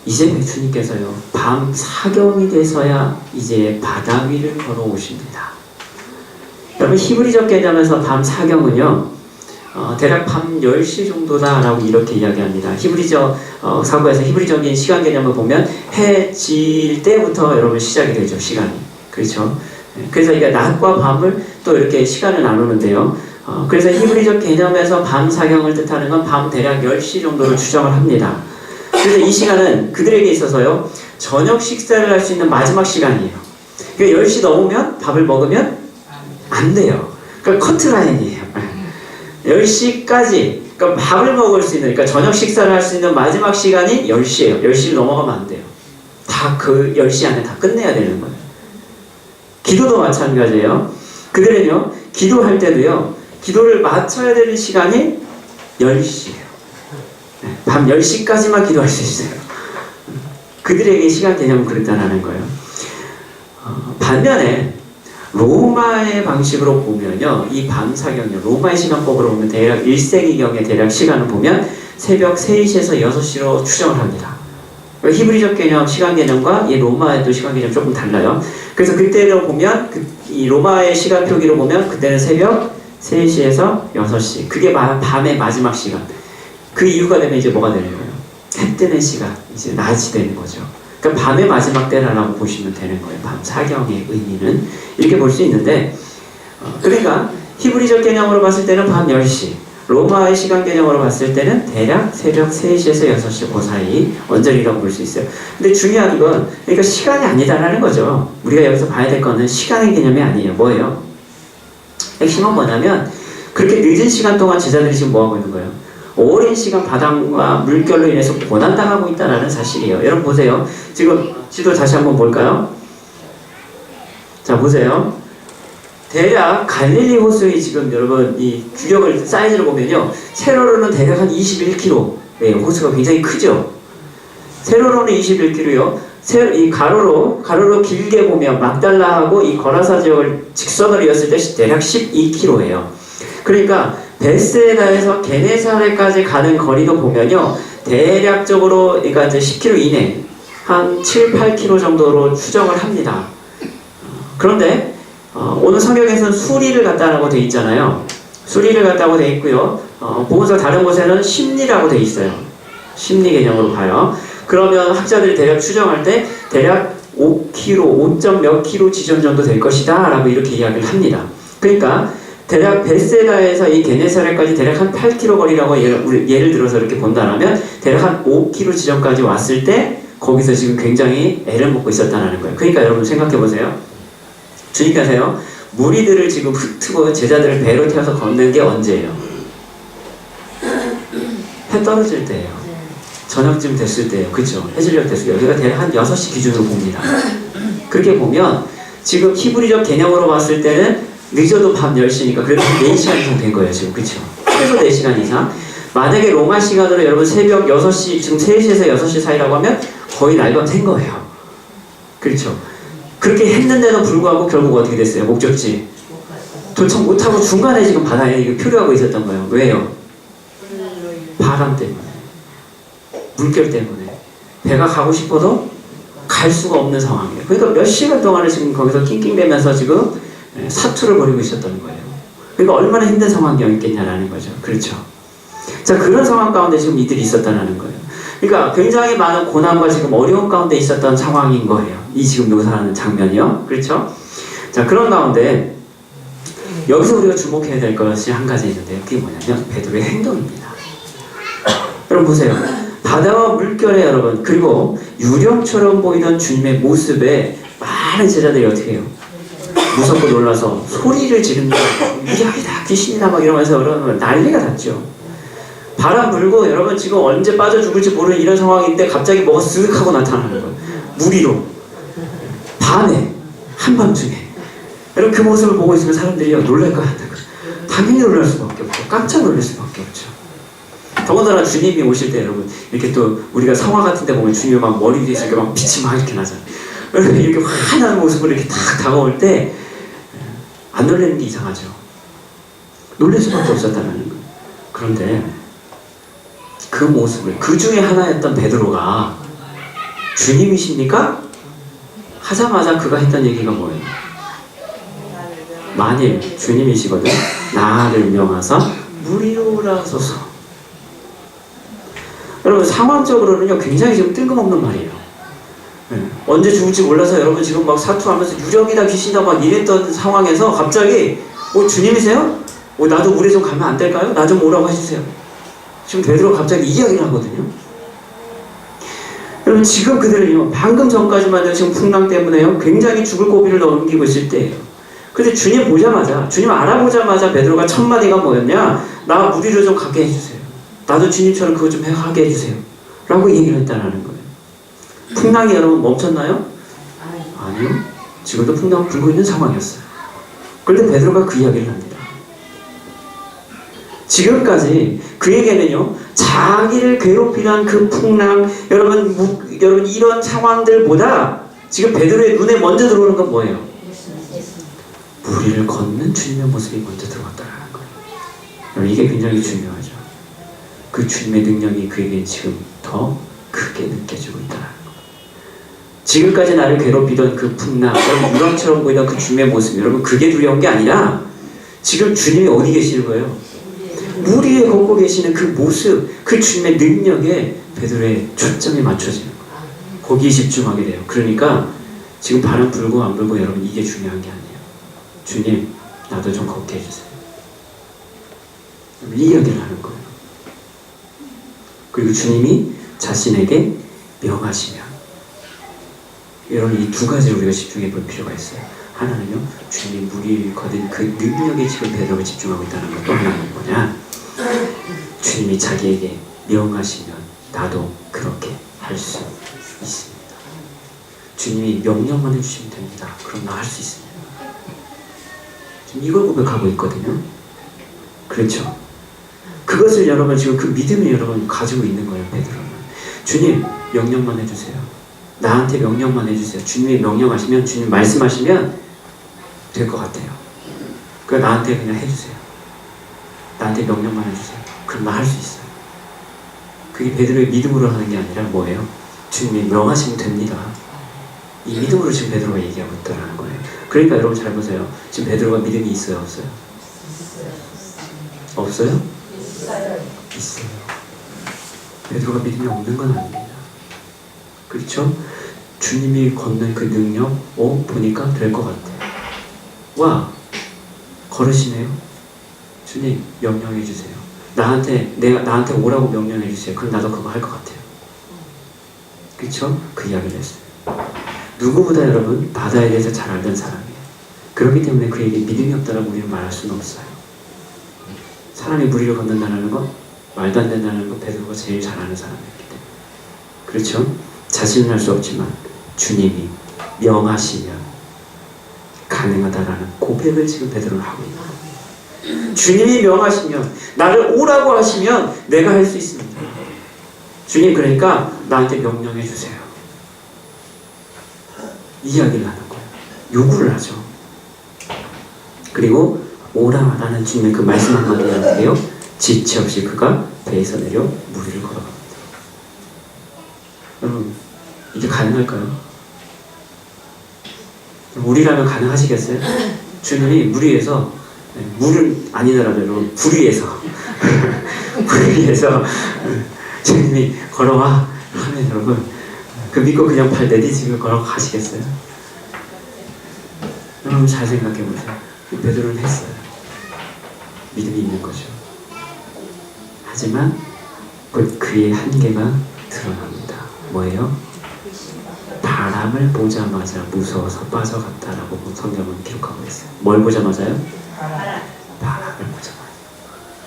이제 주님께서요 밤 사경이 돼서야 이제 바다 위를 걸어오십니다. 여러분 히브리적 개념에서 밤 사경은요 대략 밤 10시 정도다라고 이렇게 이야기합니다. 히브리적 사고에서 히브리적인 시간 개념을 보면 해 질 때부터 여러분 시작이 되죠. 시간이. 그렇죠. 그래서 이게 낮과 밤을 또 이렇게 시간을 나누는데요. 그래서 히브리적 개념에서 밤 사경을 뜻하는 건 밤 대략 10시 정도를 추정을 합니다. 그래서 이 시간은 그들에게 있어서요 저녁 식사를 할 수 있는 마지막 시간이에요. 그러니까 10시 넘으면 밥을 먹으면 안 돼요. 그러니까 커트라인이에요. 10시까지 그러니까 밥을 먹을 수 있는, 그러니까 저녁 식사를 할 수 있는 마지막 시간이 10시예요. 10시를 넘어가면 안 돼요. 다 그 10시 안에 다 끝내야 되는 거예요. 기도도 마찬가지예요. 그들은요 기도할 때도요 기도를 마쳐야 되는 시간이 10시예요. 밤 10시까지만 기도할 수 있어요. 그들에게 시간 개념은 그랬다는 거예요. 반면에 로마의 방식으로 보면요 이 밤사경이요 로마의 시간법으로 보면 대략 1세기경의 대략 시간을 보면 새벽 3시에서 6시로 추정을 합니다. 히브리적 개념 시간 개념과 이 로마의 또 시간 개념이 조금 달라요. 그래서 그때로 보면 이 로마의 시간 표기로 보면 그때는 새벽 3시에서 6시 그게 밤의 마지막 시간. 그 이유가 되면 이제 뭐가 되는 거예요? 해 뜨는 시간, 이제 낮이 되는 거죠. 그러니까 밤의 마지막 때라고 보시면 되는 거예요. 밤 사경의 의미는 이렇게 볼 수 있는데 그러니까 히브리적 개념으로 봤을 때는 밤 10시 로마의 시간 개념으로 봤을 때는 대략 새벽 3시에서 6시 그 사이 언저리라고 볼 수 있어요. 근데 중요한 건 그러니까 시간이 아니다라는 거죠. 우리가 여기서 봐야 될 거는 시간의 개념이 아니에요. 뭐예요? 핵심은 뭐냐면 그렇게 늦은 시간 동안 제자들이 지금 뭐하고 있는 거예요? 오랜 시간 바람과 물결로 인해서 고난당하고 있다는 사실이에요. 여러분 보세요. 지금 지도 다시 한번 볼까요? 자 보세요. 대략 갈릴리 호수의 지금 여러분 이 규격을 사이즈를 보면요 세로로는 대략 한 21km 호수가 굉장히 크죠. 세로로는 21km요. 이 가로로 길게 보면 막달라하고 이 거라사 지역을 직선으로 이었을 때 대략 12km예요. 그러니까 베스에다에서 게네사렛까지 가는 거리도 보면요 대략적으로 그러니까 이제 10km 이내 한 7, 8km 정도로 추정을 합니다. 그런데 오늘 성경에서는 수리를 갖다라고 되어 있잖아요. 수리를 갖다고 되어 있고요. 보건서 다른 곳에는 심리라고 되어 있어요. 심리 개념으로 봐요. 그러면 학자들이 대략 추정할 때 대략 5km, 5점 몇 킬로 지점 정도 될 것이다 라고 이렇게 이야기를 합니다. 그러니까 대략 베세다에서 이 게네사렛까지 대략 한 8km 거리라고 예를 들어서 이렇게 본다면 대략 한 5km 지점까지 왔을 때 거기서 지금 굉장히 애를 먹고 있었다는 거예요. 그러니까 여러분 생각해 보세요. 주님께서요 무리들을 지금 흩트고 제자들을 배로 태워서 걷는 게 언제예요? 해 떨어질 때예요. 저녁쯤 됐을 때예요. 그렇죠? 해질녘 됐을 때 여기가 대략 한 6시 기준으로 봅니다. 그렇게 보면 지금 히브리적 개념으로 봤을 때는 늦어도 밤 10시니까 그래도 4시간 이상 된 거예요. 지금 그렇죠? 최소 4시간 이상. 만약에 로마 시간으로 여러분 새벽 6시 지금 3시에서 6시 사이라고 하면 거의 날밤 샌 거예요. 그렇죠? 그렇게 했는데도 불구하고 결국 어떻게 됐어요? 목적지 도착 못하고 중간에 지금 바다에 이거 표류하고 있었던 거예요. 왜요? 바람 때문에 물결 때문에 배가 가고 싶어도 갈 수가 없는 상황이에요. 그러니까 몇 시간 동안을 지금 거기서 낑낑대면서 지금 사투를 벌이고 있었던 거예요. 그러니까 얼마나 힘든 상황이었겠냐라는 거죠. 그렇죠? 자 그런 상황 가운데 지금 이들이 있었다는 거예요. 그러니까 굉장히 많은 고난과 지금 어려운 가운데 있었던 상황인 거예요. 이 지금 묘사하는 장면이요. 그렇죠? 자 그런 가운데 여기서 우리가 주목해야 될 것이 한 가지 있는데요. 그게 뭐냐면 베드로의 행동입니다. 여러분 보세요. 바다와 물결에 여러분 그리고 유령처럼 보이던 주님의 모습에 많은 제자들이 어떻게 해요? 무섭고 놀라서 소리를 지른다. 위험이다, 귀신이다 막 이러면서 그러면 난리가 났죠. 바람 불고 여러분 지금 언제 빠져 죽을지 모르는 이런 상황인데 갑자기 뭐가 쓱 하고 나타나는 거예요. 무리로 밤에 한밤중에. 여러분 그 모습을 보고 있으면 사람들이 놀랄 거 아니에요. 당연히 놀랄 수밖에 없고 깜짝 놀랄 수밖에 없죠. 더군다나 주님이 오실 때 여러분 이렇게 또 우리가 성화 같은 데 보면 주님이 막 머리 위에서 이렇게 막 빛이 막 이렇게 나잖아요. 이렇게 환한 모습으로 이렇게 탁 다가올 때 안 놀라는 게 이상하죠. 놀랄 수밖에 없었다는 거예요. 그런데 그 모습을 그 중에 하나였던 베드로가 주님이십니까? 하자마자 그가 했던 얘기가 뭐예요? 만일 주님이시거든 나를 명하사 무리로 오라소서. 여러분 상황적으로는요 굉장히 지금 뜬금없는 말이에요. 네. 언제 죽을지 몰라서 여러분 지금 막 사투하면서 유령이다 귀신이다 막 이랬던 상황에서 갑자기 주님이세요? 나도 물에 좀 가면 안 될까요? 나 좀 오라고 해주세요. 지금 베드로가 갑자기 이야기를 하거든요. 여러분 지금 그들은요 방금 전까지만 해도 지금 풍랑 때문에요 굉장히 죽을 고비를 넘기고 있을 때예요. 근데 주님 보자마자, 주님 알아보자마자 베드로가 첫 마디가 뭐였냐? 나 무리를 좀 가게 해주세요. 나도 주님처럼 그거 좀 하게 해주세요. 라고 얘기를 했다라는 거예요. 풍랑이 여러분 멈췄나요? 아니요. 지금도 풍랑은 불고 있는 상황이었어요. 그런데 베드로가 그 이야기를 합니다. 지금까지 그에게는요 자기를 괴롭히던 그 풍랑, 여러분 이런 상황들보다 지금 베드로의 눈에 먼저 들어오는 건 뭐예요? 무리를 걷는 주님의 모습이 먼저 들어왔다는 거예요. 이게 굉장히 중요하죠. 그 주님의 능력이 그에게 지금 더 크게 느껴지고 있다는 거예요. 지금까지 나를 괴롭히던 그 풍랑, 여러분 유령처럼 보이던 그 주님의 모습, 여러분 그게 두려운 게 아니라 지금 주님이 어디 계시는 거예요? 물 위에 걷고 계시는 그 모습, 그 주님의 능력에 베드로의 초점이 맞춰지는 거예요. 거기에 집중하게 돼요. 그러니까 지금 바람 불고 안 불고 여러분 이게 중요한 게 아니에요. 주님 나도 좀 걷게 해주세요. 이 이야기를 하는 거예요. 그리고 주님이 자신에게 명하시면, 여러분 이 두 가지를 우리가 집중해 볼 필요가 있어요. 하나는요 주님이 물 위를 걷은 그 능력에 지금 베드로가 집중하고 있다는 것. 또 하나는 뭐냐? 주님이 자기에게 명하시면 나도 그렇게 할 수 있습니다. 주님이 명령만 해주시면 됩니다. 그럼 나 할 수 있습니다. 지금 이걸 고백하고 있거든요. 그렇죠? 그것을 여러분 지금 그 믿음을 여러분 가지고 있는 거예요. 베드로는 주님 명령만 해주세요. 나한테 명령만 해주세요. 주님이 명령하시면, 주님 말씀하시면 될 것 같아요. 그러니까 나한테 그냥 해주세요. 나한테 명령만 해주세요. 그럼 나 할 수 있어요. 그게 베드로의 믿음으로 하는 게 아니라 뭐예요? 주님이 명하시면 됩니다. 이 믿음으로 지금 베드로가 얘기하고 있다는 거예요. 그러니까 여러분 잘 보세요. 지금 베드로가 믿음이 있어요? 없어요? 없어요? 있어요. 베드로가 믿음이 없는 건 아닙니다. 그렇죠? 주님이 걷는 그 능력, 보니까 될 것 같아요. 와, 걸으시네요. 주님 명령해 주세요. 나한테 오라고 명령해 주세요. 그럼 나도 그거 할 것 같아요. 그렇죠? 그 이야기를 했어요. 누구보다 여러분 바다에 대해서 잘 알던 사람이에요. 그렇기 때문에 그에게 믿음이 없다라고 우리는 말할 수는 없어요. 사람이 무리를 걷는다는 것, 말도 안 된다는 것, 베드로가 제일 잘 아는 사람이었기 때문에. 그렇죠? 자신은 할 수 없지만 주님이 명하시면 가능하다라는 고백을 지금 베드로는 하고 있는 거예요. 주님이 명하시면, 나를 오라고 하시면 내가 할 수 있습니다. 주님 그러니까 나한테 명령해 주세요. 이야기를 하는 거예요. 요구를 하죠. 그리고 오라라는 주님의 그 말씀 한마디에 어떻게요? 지체 없이 그가 배에서 내려 무리를 걸어갑니다. 여러분 이게 가능할까요? 우리라면 가능하시겠어요? 주님이 물 위에서, 물은 아니더라도 여러분 불 위에서 불 위에서 주님이 걸어와 하면 여러분 그 믿고 그냥 발 내디지고 걸어가시겠어요? 여러분 잘 생각해보세요. 베드로는 했어요. 믿음이 있는 거죠. 하지만 곧 그의 한계가 드러납니다. 뭐예요? 바람 바람을 보자마자 무서워서 빠져갔다라고 성경은 기록하고 있어요. 뭘 보자마자요? 바람을 보자마자.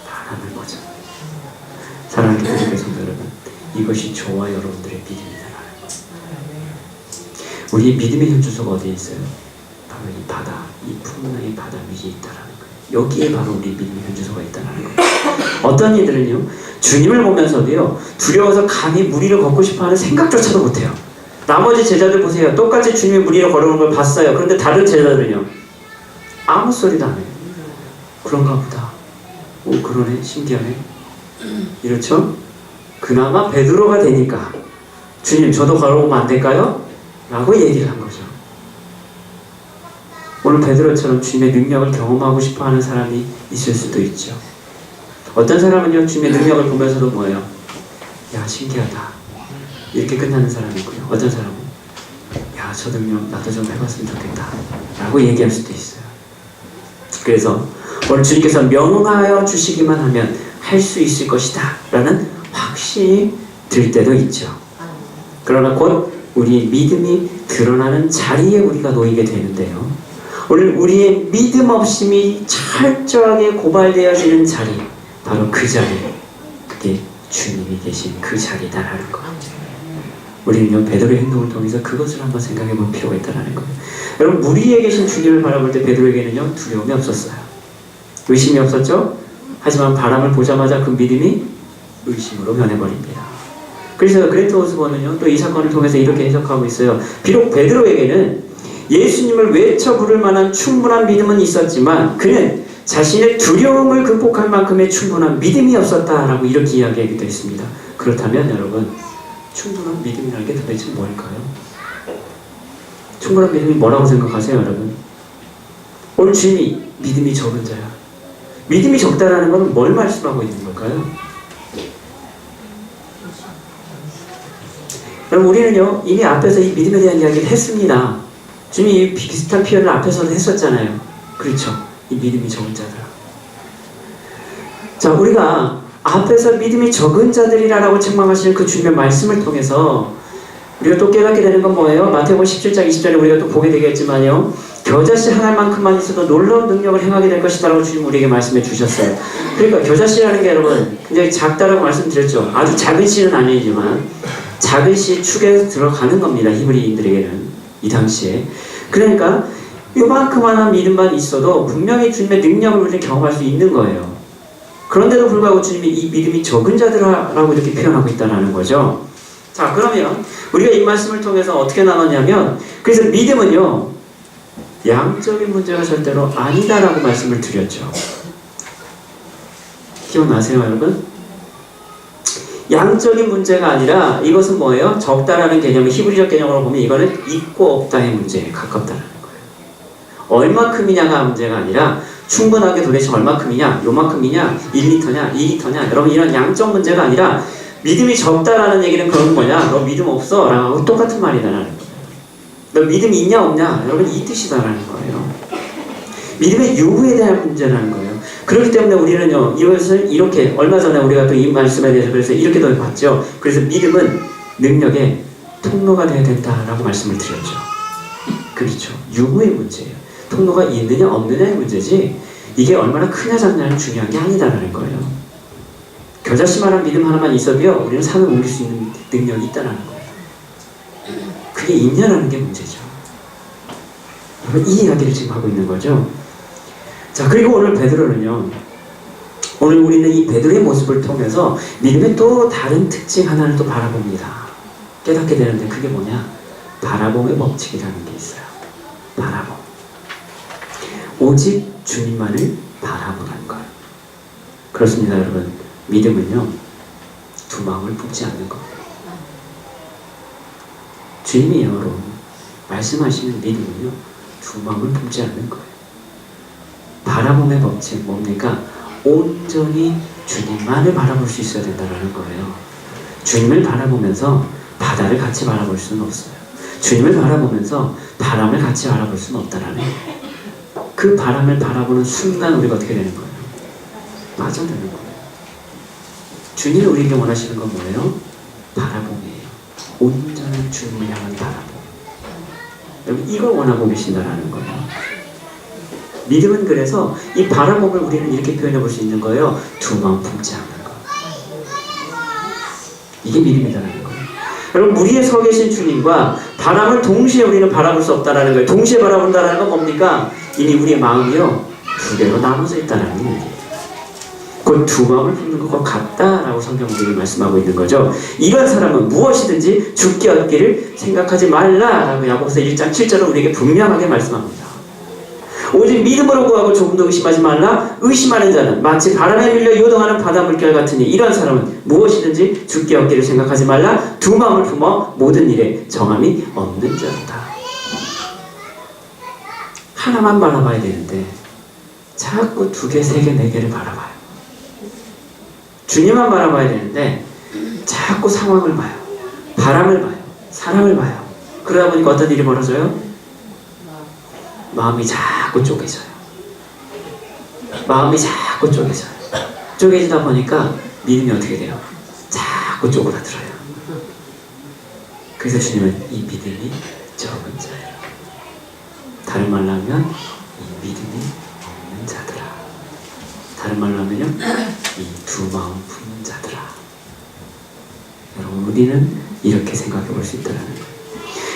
바람을 보자마자. 사랑하는 교회 성도 여러분, 이것이 저와 여러분들의 믿음이다라는 거예요. 우리 믿음의 현주소가 어디에 있어요? 바로 이 바다, 이 풍랑의 바다 위에 있다라는 거예요. 여기에 바로 우리 믿음의 현주소가 있다라는 거예요. 어떤 이들은요, 주님을 보면서도요, 두려워서 감히 물 위를 걷고 싶어하는 생각조차도 못해요. 나머지 제자들 보세요. 똑같이 주님이 물 위를 걸어오는 걸 봤어요. 그런데 다른 제자들은요, 아무 소리도 안 해요. 그런가 보다. 오, 그러네. 신기하네. 이렇죠? 그나마 베드로가 되니까 주님, 저도 걸어오면 안 될까요? 라고 얘기를 한 거죠. 오늘 베드로처럼 주님의 능력을 경험하고 싶어하는 사람이 있을 수도 있죠. 어떤 사람은요, 주님의 능력을 보면서도 뭐예요? 야, 신기하다. 이렇게 끝나는 사람이 있고요. 어떤 사람은 야, 저 능력 나도 좀 해봤으면 좋겠다 라고 얘기할 수도 있어요. 그래서 오늘 주님께서 명하여 주시기만 하면 할 수 있을 것이다 라는 확신이 들 때도 있죠. 그러나 곧 우리의 믿음이 드러나는 자리에 우리가 놓이게 되는데요, 오늘 우리의 믿음 없음이 철저하게 고발되어지는 자리, 바로 그 자리, 그게 주님이 계신 그 자리다라는 거. 우리는요, 베드로의 행동을 통해서 그것을 한번 생각해 볼 필요가 있다는 거예요. 여러분, 물 위에 계신 주님을 바라볼 때 베드로에게는요, 두려움이 없었어요. 의심이 없었죠? 하지만 바람을 보자마자 그 믿음이 의심으로 변해버립니다. 그래서 그레이트 오스본은요, 또 이 사건을 통해서 이렇게 해석하고 있어요. 비록 베드로에게는 예수님을 외쳐 부를 만한 충분한 믿음은 있었지만 그는 자신의 두려움을 극복할 만큼의 충분한 믿음이 없었다라고 이렇게 이야기하기도 했습니다. 그렇다면 여러분, 충분한 믿음이라는 게 도대체 뭘까요? 충분한 믿음이 뭐라고 생각하세요, 여러분? 오늘 주님이 믿음이 적은 자야. 믿음이 적다라는 것은 뭘 말씀하고 있는 걸까요? 여러분, 우리는요, 이미 앞에서 이 믿음에 대한 이야기를 했습니다. 주님이 비슷한 표현을 앞에서도 했었잖아요. 그렇죠? 이 믿음이 적은 자들. 자, 우리가 앞에서 믿음이 적은 자들이라고 책망하시는 그 주님의 말씀을 통해서 우리가 또 깨닫게 되는 건 뭐예요? 마태복음 17장 20절에 우리가 또 보게 되겠지만요, 겨자씨 하나만큼만 있어도 놀라운 능력을 행하게 될 것이다라고 주님 우리에게 말씀해 주셨어요. 그러니까 겨자씨라는 게 여러분 굉장히 작다라고 말씀드렸죠. 아주 작은 씨는 아니지만 작은 씨 축에 들어가는 겁니다. 히브리인들에게는 이 당시에. 그러니까 요만큼만 믿음만 있어도 분명히 주님의 능력을 우리는 경험할 수 있는 거예요. 그런데도 불구하고 주님이 이 믿음이 적은 자들라고 이렇게 표현하고 있다는 거죠. 자, 그러면 우리가 이 말씀을 통해서 어떻게 나눴냐면, 그래서 믿음은요, 양적인 문제가 절대로 아니다라고 말씀을 드렸죠. 기억나세요, 여러분? 양적인 문제가 아니라 이것은 뭐예요? 적다라는 개념을 히브리적 개념으로 보면 이거는 있고 없다의 문제에 가깝다는 거예요. 얼마큼이냐가 문제가 아니라 충분하게 도대체 얼마큼이냐, 요만큼이냐, 1리터냐, 2리터냐, 여러분 이런 양적 문제가 아니라 믿음이 적다라는 얘기는 그런 뭐냐, 너 믿음 없어? 라고 똑같은 말이다라는 거예요. 너 믿음 있냐 없냐? 여러분 이 뜻이다라는 거예요. 믿음의 요구에 대한 문제라는 거예요. 그렇기 때문에 우리는요, 이것을 이렇게 얼마 전에 우리가 또 이 말씀에 대해서 그래서 이렇게 더 봤죠. 그래서 믿음은 능력의 통로가 되어야 된다라고 말씀을 드렸죠. 그렇죠. 요구의 문제예요. 통로가 있느냐 없느냐의 문제지 이게 얼마나 크냐 작냐는 중요한 게 아니다라는 거예요. 겨자씨만한 믿음 하나만 있어도요, 우리는 산을 옮길 수 있는 능력이 있다라는 거예요. 그게 있냐라는 게 문제죠. 이 이야기를 지금 하고 있는 거죠. 자, 그리고 오늘 베드로는요, 오늘 우리는 이 베드로의 모습을 통해서 믿음의 또 다른 특징 하나를 또 바라봅니다. 깨닫게 되는데 그게 뭐냐? 바라봄의 법칙이라는 게 있어요. 바라봄. 오직 주님만을 바라보는 것. 그렇습니다, 여러분. 믿음은요, 두 마음을 품지 않는 겁니다. 주님이 여러분 말씀하시는 믿음은요, 두 마음을 품지 않는 거예요. 바라봄의 법칙 뭡니까? 온전히 주님만을 바라볼 수 있어야 된다는 거예요. 주님을 바라보면서 바다를 같이 바라볼 수는 없어요. 주님을 바라보면서 바람을 같이 바라볼 수는 없다라는 거예요. 그 바람을 바라보는 순간 우리가 어떻게 되는 거예요? 빠져드는 거예요. 주님이 우리에게 원하시는 건 뭐예요? 바라봄이에요. 온전한 주님을 향한 바라봄. 여러분 이걸 원하고 계신다라는 거예요. 믿음은 그래서 이 바라봄을 우리는 이렇게 표현해 볼 수 있는 거예요. 두 마음 품지 않는 거. 이게 믿음이라는 거예요. 여러분 우리에 서 계신 주님과 바람을 동시에 우리는 바라볼 수 없다는 거예요. 동시에 바라본다는 건 뭡니까? 이미 우리의 마음이요 두 개로 나눠져 있다는 얘기예요. 그 두 마음을 품는 것과 같다라고 성경은 우리에게 말씀하고 있는 거죠. 이런 사람은 무엇이든지 죽게 얻기를 생각하지 말라라고 야고보서 1장 7절은 우리에게 분명하게 말씀합니다. 오직 믿음으로 구하고 조금도 의심하지 말라. 의심하는 자는 마치 바람에 밀려 요동하는 바다 물결 같으니 이런 사람은 무엇이든지 죽게 얻기를 생각하지 말라. 두 마음을 품어 모든 일에 정함이 없는 자다. 하나만 바라봐야 되는데 자꾸 두 개, 세 개, 네 개를 바라봐요. 주님만 바라봐야 되는데 자꾸 상황을 봐요. 바람을 봐요. 사람을 봐요. 그러다 보니까 어떤 일이 벌어져요? 마음이 자꾸 쪼개져요. 마음이 자꾸 쪼개져요. 쪼개지다 보니까 믿음이 어떻게 돼요? 자꾸 쪼그라들어요. 그래서 주님은 이 믿음이 적은 자예요. 다른 말로 하면 이 믿음이 없는 자들아. 다른 말로 하면요 이 두 마음 품는 자들아. 여러분 우리는 이렇게 생각해 볼 수 있다는 거예요.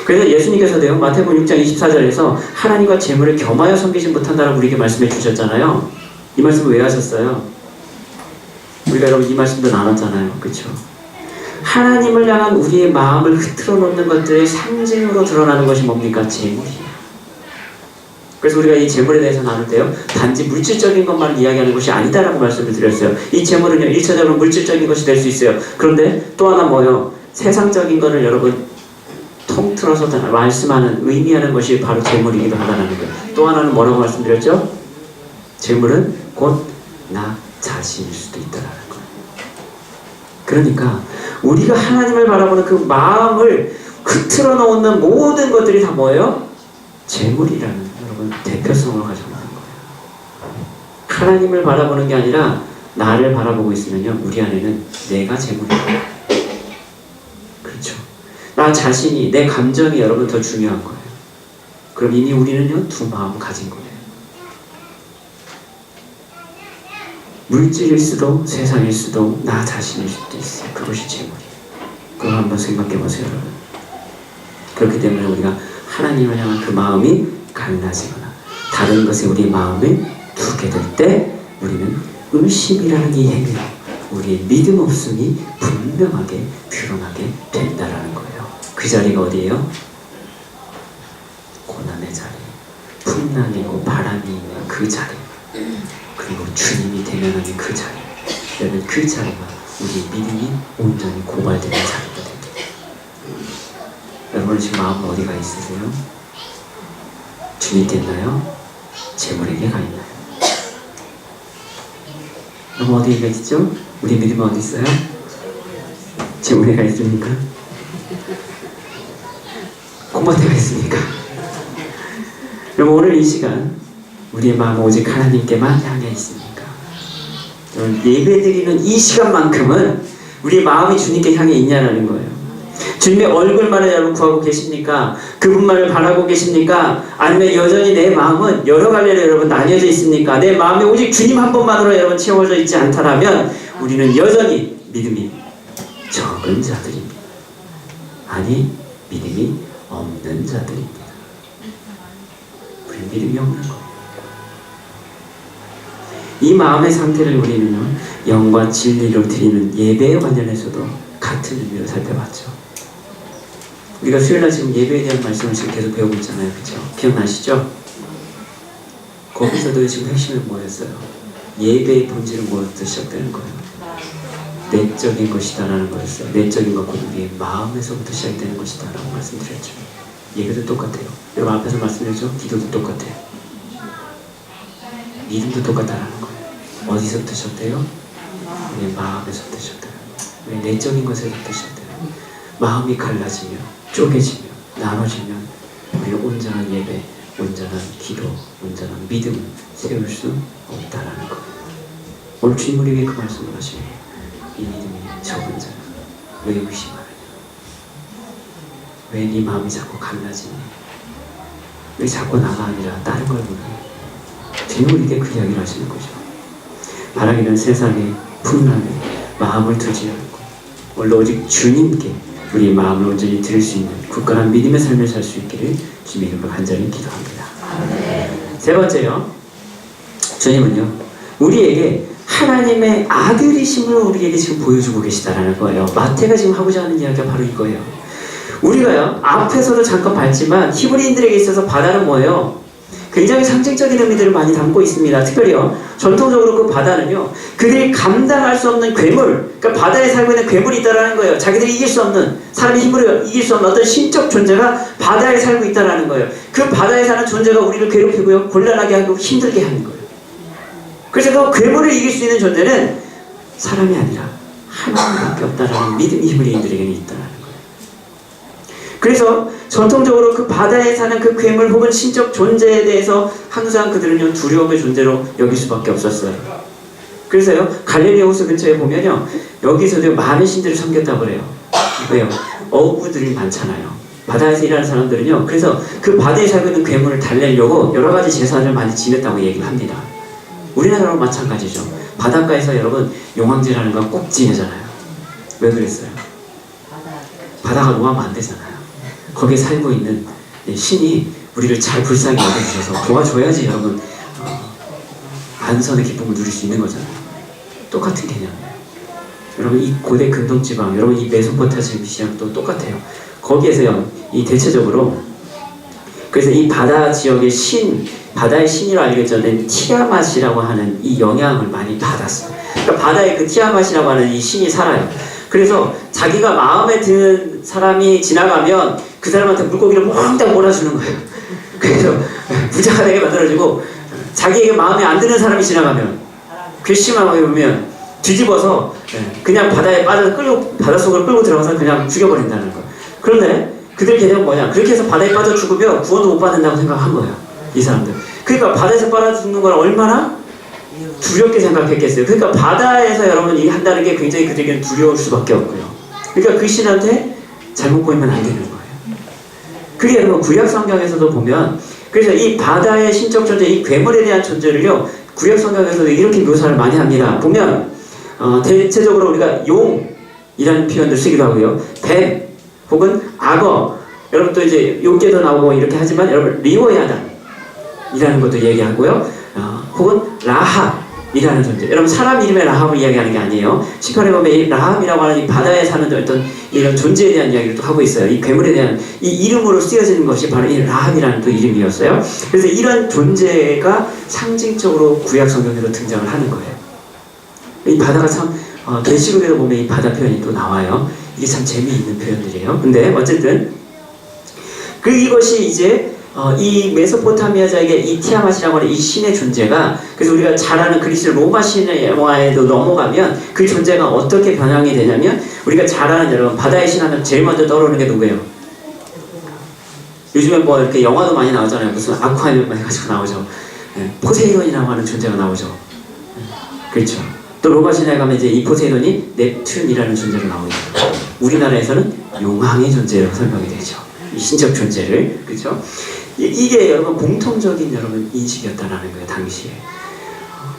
그래서 예수님께서도요 마태복음 6장 24절에서 하나님과 재물을 겸하여 섬기지 못한다라고 우리에게 말씀해 주셨잖아요. 이 말씀을 왜 하셨어요? 우리가 여러분 이 말씀도 나눴잖아요. 그렇죠? 하나님을 향한 우리의 마음을 흐트러 놓는 것들의 상징으로 드러나는 것이 뭡니까? 재물이에요. 그래서 우리가 이 재물에 대해서 나눌 때요 단지 물질적인 것만 이야기하는 것이 아니다라고 말씀을 드렸어요. 이 재물은요 1차적으로 물질적인 것이 될 수 있어요. 그런데 또 하나 뭐요? 세상적인 것을 여러분 통틀어서 말씀하는 의미하는 것이 바로 재물이기도 하다는 거예요. 또 하나는 뭐라고 말씀드렸죠? 재물은 곧 나 자신일 수도 있다라는 거예요. 그러니까 우리가 하나님을 바라보는 그 마음을 흐트러 놓는 모든 것들이 다 뭐예요? 재물이라는 여러분 대표성을 가지고 있는 거예요. 하나님을 바라보는 게 아니라 나를 바라보고 있으면요 우리 안에는 내가 재물이에요. 그렇죠? 나 자신이 내 감정이 여러분 더 중요한 거예요. 그럼 이미 우리는요 두 마음 가진 거예요. 물질일 수도 세상일 수도 나 자신일 수도 있어요. 그것이 재물이에요. 그거 한번 생각해 보세요 여러분. 그렇기 때문에 우리가 하나님을 향한 그 마음이 갈라지거나 다른 것에 우리의 마음을 두게 될 때 우리는 의심이라는 이 행위로 우리의 믿음 없음이 분명하게 드러나게 된다라는 거예요. 그 자리가 어디예요? 고난의 자리, 풍랑이고 바람이 있는 그 자리, 그리고 주님이 대면하는 그 자리. 여러분 그 자리가 우리의 믿음이 온전히 고발되는 자리가 됩니다. 여러분 지금 마음 어디가 있으세요? 주님께 있나요? 재물에게 가 있나요? 여러분 어디에 계시죠? 우리 믿음은 어디 있어요? 재물에 가 있습니까? 콩밭에 가 있습니까? 여러분 오늘 이 시간 우리의 마음은 오직 하나님께만 향해 있습니까? 여러분 예배드리는 이 시간만큼은 우리의 마음이 주님께 향해 있냐라는 거예요. 주님의 얼굴만을 여러분 구하고 계십니까? 그분만을 바라고 계십니까? 아니면 여전히 내 마음은 여러 갈래로 여러분 나뉘어져 있습니까? 내 마음이 오직 주님 한 분만으로 여러분 채워져 있지 않다라면 우리는 여전히 믿음이 적은 자들입니다. 아니 믿음이 없는 자들입니다. 우리는 믿음이 없는 거예요. 이 마음의 상태를 우리는 영과 진리로 드리는 예배에 관련해서도 같은 의미로 살펴봤죠. 우리가 수요일날 지금 예배에 대한 말씀을 지금 계속 배우고 있잖아요. 그렇죠? 기억나시죠? 거기서도 지금 핵심은 뭐였어요? 예배의 본질은 뭐부터 시작되는 거예요? 내적인 것이다 라는 거였어요. 내적인 것과 우리의 마음에서부터 시작되는 것이다 라고 말씀드렸죠. 예배도 똑같아요. 여러분 앞에서 말씀드렸죠? 기도도 똑같아요. 믿음도 똑같다라는 거예요. 어디서부터 시작돼요? 우리의 마음에서부터 시작돼요. 우리의 내적인 것에서부터 시작돼요. 마음이 갈라지며 쪼개지며 나눠지면 우리의 온전한 예배, 온전한 기도, 온전한 믿음을 세울 수 없다라는 거예요. 오늘 주님 우리에게 그 말씀을 하시네요. 이 믿음이 적은 자는 왜 의심하느냐? 왜 네 마음이 자꾸 갈라지니? 왜 자꾸 나가 아니라 다른 걸 보는 거예요. 주님 우리에게 그 이야기를 하시는 거죠. 바라기는 세상에 풍랑에 마음을 두지 않고 원래 오직 주님께 우리의 마음을 온전히 드릴 수 있는 굳건한 믿음의 삶을 살 수 있기를 주님의 이름으로 간절히 기도합니다. 세 번째요. 주님은요 우리에게 하나님의 아들이심을 우리에게 지금 보여주고 계시다라는 거예요. 마태가 지금 하고자 하는 이야기가 바로 이거예요. 우리가요 앞에서도 잠깐 봤지만 히브리인들에게 있어서 바다는 뭐예요? 굉장히 상징적인 의미들을 많이 담고 있습니다. 특별히요 전통적으로 그 바다는요 그들이 감당할 수 없는 괴물, 그러니까 바다에 살고 있는 괴물이 있다라는 거예요. 자기들이 이길 수 없는, 사람의 힘으로 이길 수 없는 어떤 신적 존재가 바다에 살고 있다라는 거예요. 그 바다에 사는 존재가 우리를 괴롭히고요 곤란하게 하고 힘들게 하는 거예요. 그래서 그 괴물을 이길 수 있는 존재는 사람이 아니라 하나님밖에 없다라는 믿음이 히브리인들에게는 있다라는 거예요. 그래서 전통적으로 그 바다에 사는 그 괴물 혹은 신적 존재에 대해서 항상 그들은요 두려움의 존재로 여길 수밖에 없었어요. 그래서요 갈릴리 호수 근처에 보면요 여기서도 마음의 신들을 섬겼다고 그래요. 왜요? 어부들이 많잖아요. 바다에서 일하는 사람들은요 그래서 그 바다에 살고 있는 괴물을 달래려고 여러 가지 제사를 많이 지냈다고 얘기를 합니다. 우리나라로 마찬가지죠. 바닷가에서 여러분 용왕제라는 거 꼭 지내잖아요. 왜 그랬어요? 바다가 노하면 안 되잖아요. 거기에 살고 있는 신이 우리를 잘 불쌍히 여겨주셔서 도와줘야지 여러분 안선의 기쁨을 누릴 수 있는 거잖아요. 똑같은 개념이에요. 여러분 이 고대 근동지방, 여러분 이 메소포타미아도 똑같아요. 거기에서요 이 대체적으로 그래서 이 바다 지역의 신, 바다의 신이라 알려져 된 티아맛이라고 하는 이 영향을 많이 받았어요. 그러니까 바다에 그 티아맛이라고 하는 이 신이 살아요. 그래서 자기가 마음에 드는 사람이 지나가면 그 사람한테 물고기를 몽땅 몰아주는 거예요. 그래서 부자가 되게 만들어지고 자기에게 마음에 안 드는 사람이 지나가면 괘씸하게 보면 뒤집어서 그냥 바다에 빠져서 바닷속으로 끌고 들어가서 그냥 죽여버린다는 거예요. 그런데 그들 개념은 뭐냐? 그렇게 해서 바다에 빠져 죽으면 구원도 못 받는다고 생각한 거예요. 이 사람들. 그러니까 바다에서 빠져 죽는 걸 얼마나 두렵게 생각했겠어요. 그러니까 바다에서 여러분 일이 한다는 게 굉장히 그들에게는 두려울 수밖에 없고요. 그러니까 그 신한테 잘못 보이면 안 되는 거예요. 그게 여러분 구약 성경에서도 보면 그래서 이 바다의 신적 존재, 이 괴물에 대한 존재를요 구약 성경에서도 이렇게 묘사를 많이 합니다. 보면 대체적으로 우리가 용이라는 표현을 쓰기도 하고요. 뱀 혹은 악어, 여러분 또 이제 용계도 나오고 이렇게 하지만 여러분 리오야단 이라는 것도 얘기하고요. 혹은 라합이라는 존재. 여러분 사람 이름의 라합을 이야기하는 게 아니에요. 18에 보면 이 라합이라고 하는 이 바다에 사는 어떤 이런 존재에 대한 이야기를 또 하고 있어요. 이 괴물에 대한 이 이름으로 쓰여지는 것이 바로 이 라합이라는 또 이름이었어요. 그래서 이런 존재가 상징적으로 구약 성경에도 등장을 하는 거예요. 이 바다가 참 계시록에도 보면 이 바다 표현이 또 나와요. 이게 참 재미있는 표현들이에요. 근데 어쨌든 이것이 이제 이 메소포타미아자에게 이 티아맛이라고 하는 이 신의 존재가 그래서 우리가 잘 아는 그리스 로마 신화에도 넘어가면 그 존재가 어떻게 변형이 되냐면 우리가 잘 아는 여러분 바다의 신 하면 제일 먼저 떠오르는 게 누구예요? 요즘에 뭐 이렇게 영화도 많이 나오잖아요. 무슨 아쿠아리움 해가지고 나오죠. 포세이돈이라고 하는 존재가 나오죠. 그렇죠. 또 로마 신화에 가면 이제 이 포세이돈이 넵튠이라는 존재로 나오죠. 우리나라에서는 용왕의 존재로 설명이 되죠. 이 신적 존재를. 그렇죠? 이게 여러분 공통적인 여러분 인식이었다라는 거예요. 당시에.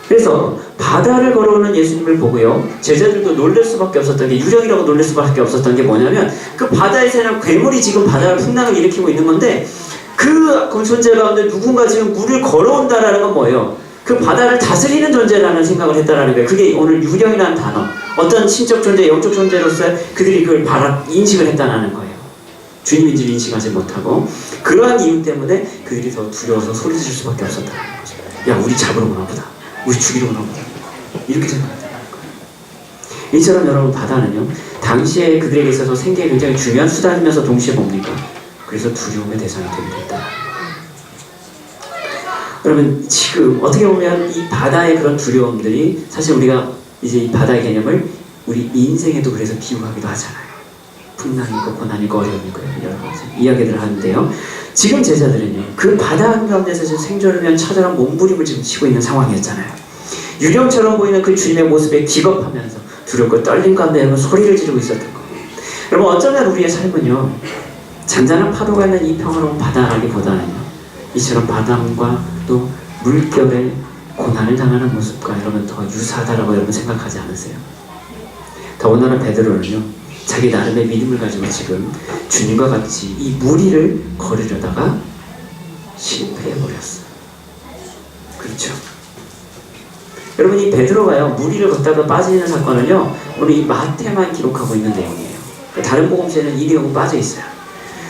그래서 바다를 걸어오는 예수님을 보고요 제자들도 놀랄 수밖에 없었던 게 유령이라고 놀랄 수밖에 없었던 게 뭐냐면 그 바다에 사는 괴물이 지금 바다를 풍랑을 일으키고 있는 건데 그 존재 가운데 누군가 지금 물을 걸어온다라는 건 뭐예요? 그 바다를 다스리는 존재라는 생각을 했다라는 거예요. 그게 오늘 유령이라는 단어, 어떤 신적 존재, 영적 존재로서 그들이 그걸 인식을 했다라는 거예요. 주님인지를 인식하지 못하고 그러한 이유 때문에 그들이 더 두려워서 소리질 수밖에 없었다는 거죠. 야 우리 잡으러 오나 보다, 우리 죽이러 오나 보다, 이렇게 생각했다는 거예요. 이처럼 여러분 바다는요 당시에 그들에게 있어서 생계에 굉장히 중요한 수단이면서 동시에 뭡니까? 그래서 두려움의 대상이 되게 됐다. 여러분 지금 어떻게 보면 이 바다의 그런 두려움들이 사실 우리가 이제 이 바다의 개념을 우리 인생에도 그래서 비유하기도 하잖아요. 풍랑이 있고 고난이 있고 어려움이 있고 여러 가지 이야기들을 하는데요. 지금 제자들은요 그 바다 한가운데서 생존을 위한 처절한 몸부림을 지금 치고 있는 상황이었잖아요. 유령처럼 보이는 그 주님의 모습에 기겁하면서 두렵고 떨림 가운데 여러분 소리를 지르고 있었던 거예요. 여러분 어쩌면 우리의 삶은요 잔잔한 파도가 있는 이 평화로운 바다라기보다는요 이처럼 바람과 또 물결에 고난을 당하는 모습과 여러분 더 유사하다라고 여러분 생각하지 않으세요? 더군다나 베드로는요, 자기 나름의 믿음을 가지고 지금 주님과 같이 이 무리를 걸으려다가 실패해버렸어요. 그렇죠? 여러분, 이 베드로가요, 무리를 걷다가 빠지는 사건은요, 오늘 이 마태만 기록하고 있는 내용이에요. 다른 복음서에는 이 내용은 빠져 있어요.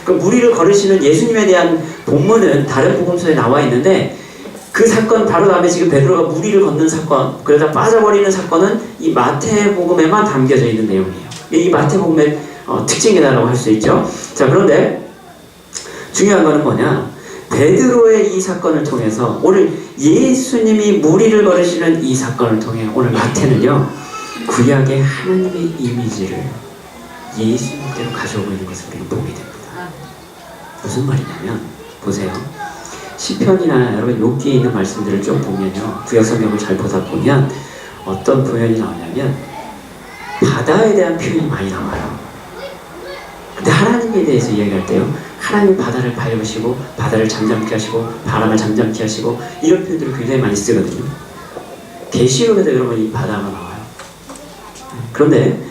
그 무리를 걸으시는 예수님에 대한 본문은 다른 복음서에 나와 있는데, 그 사건 바로 다음에 지금 베드로가 무리를 걷는 사건, 그러다 빠져버리는 사건은 이 마태복음에만 담겨져 있는 내용이에요. 이 마태복음의 특징이라고 할 수 있죠. 자, 그런데 중요한 거는 뭐냐? 베드로의 이 사건을 통해서 오늘 예수님이 무리를 걸으시는 이 사건을 통해 오늘 마태는요, 구약의 하나님의 이미지를 예수님께로 가져오고 있는 것을 우리가 보게 됩니다. 무슨 말이냐면, 보세요. 시편이나 여러분 욥기에 있는 말씀들을 좀 보면요, 구약 성경을 잘 보다 보면 어떤 표현이 나오냐면 바다에 대한 표현이 많이 나와요. 근데 하나님에 대해서 이야기할 때요, 하나님 바다를 밟으시고 바다를 잠잠케 하시고 바람을 잠잠케 하시고 이런 표현들을 굉장히 많이 쓰거든요. 계시록에도 여러분 이 바다가 나와요. 그런데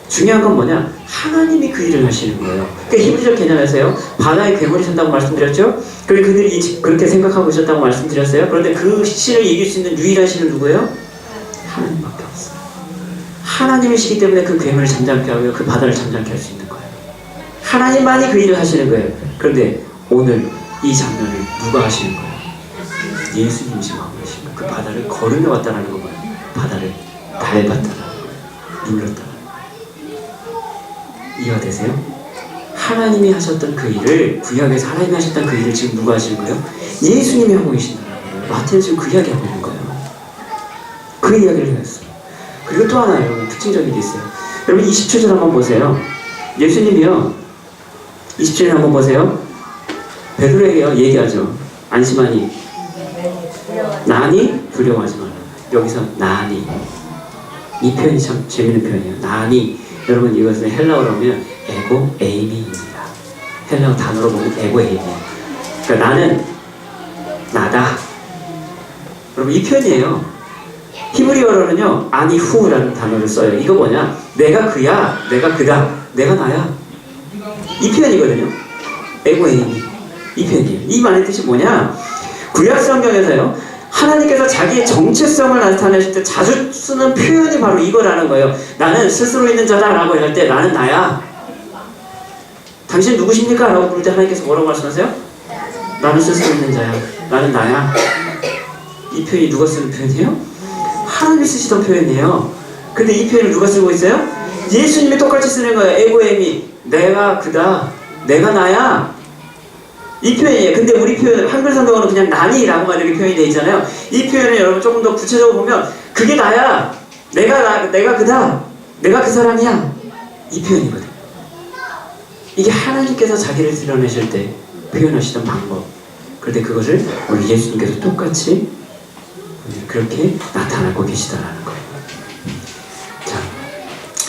중요한 건 뭐냐? 하나님이 그 일을 하시는 거예요. 그러니까 히브리적 개념에서요, 바다에 괴물이 산다고 말씀드렸죠? 그리고 그들이 그렇게 생각하고 있었다고 말씀드렸어요. 그런데 그 신을 이길 수 있는 유일한 신은 누구예요? 하나님밖에 없어요. 하나님이시기 때문에 그 괴물을 잠잠케 하고요, 그 바다를 잠잠케 할 수 있는 거예요. 하나님만이 그 일을 하시는 거예요. 그런데 오늘 이 장면을 누가 하시는 거예요? 예수님이 지금 하고 계신 거예요. 그 바다를 걸으며 왔다는 거 뭐예요? 바다를 밟았다는 거예요. 눌렀다는 거예요. 이해가 되세요? 하나님이 하셨던 그 일을, 구약에서 하나님이 하셨던 그 일을 지금 누가 하시는 거예요? 예수님이 하고 계신다는 거예요. 마태는 지금 그 이야기 하고 있는 거예요. 그 이야기를 했어요. 그리고 또 하나 여러분 특징적인 게 있어요. 여러분 20절 한번 보세요. 예수님이요, 27절 한번 보세요. 베드로에게요 얘기하죠. 안심하니 나니 두려워하지 마라. 여기서 나니, 이 표현이 참 재밌는 표현이에요. 나니, 여러분 이것은 헬라어로 보면 에고 에이미입니다. 헬라어 단어로 보면 에고 에이미예요. 그러니까 나는 나다. 여러분 이 표현이에요. 히브리어로는요 아니 후라는 단어를 써요. 이거 뭐냐? 내가 그야, 내가 그다, 내가 나야. 이 표현이거든요. 에고 에이미, 이 표현이에요. 이 말의 뜻이 뭐냐? 구약 성경에서요, 하나님께서 자기의 정체성을 나타내실 때 자주 쓰는 표현이 바로 이거라는 거예요. 나는 스스로 있는 자다라고 할 때 나는 나야. 당신 누구십니까? 라고 부를 때 하나님께서 뭐라고 말씀하세요? 나는 스스로 있는 자야. 나는 나야. 이 표현이 누가 쓰는 표현이에요? 하나님이 쓰시던 표현이에요. 근데 이 표현을 누가 쓰고 있어요? 예수님이 똑같이 쓰는 거예요. 에고에미, 내가 그다, 내가 나야. 이 표현이에요. 근데 우리 표현, 한글 성경어는 그냥 나니라고만 이렇게 표현이 되어 있잖아요. 이 표현을 여러분 조금 더 구체적으로 보면 그게 나야, 내가 그다, 내가 그 사람이야, 이 표현이거든요. 이게 하나님께서 자기를 드러내실 때 표현하시던 방법. 그런데 그것을 우리 예수님께서 똑같이 그렇게 나타나고 계시다라는 거예요. 자,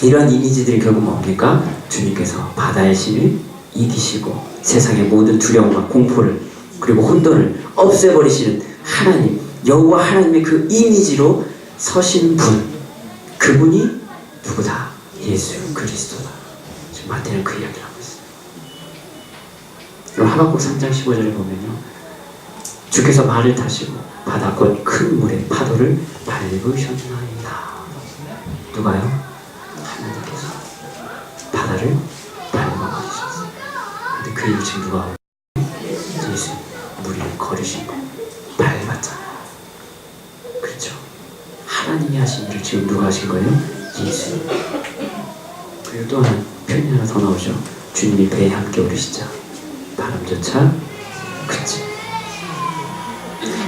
이러한 이미지들이 결국 뭡니까? 주님께서 바다의 신을 이기시고 세상의 모든 두려움과 공포를 그리고 혼돈을 없애버리시는 하나님, 여호와 하나님의 그 이미지로 서신 분, 그분이 누구다? 예수 그리스도다. 지금 마태는 그 이야기를 하고 있어요. 그럼 하박국 3장 15절에 보면요, 주께서 말을 타시고 바다 곧 큰 물의 파도를 밟으셨나이다. 누가요? 하나님께서 바다를 밟아버리셨어요. 근데 그 일을 지금 누가 하고 있어요? 예수, 무리를 걸으신 거 밟았잖아요. 그렇죠? 하나님이 하신 일을 지금 누가 하신 거예요? 예수. 그리고 또 표현이 하나 더 나오죠. 주님이 배에 함께 오르시자 바람조차 그치.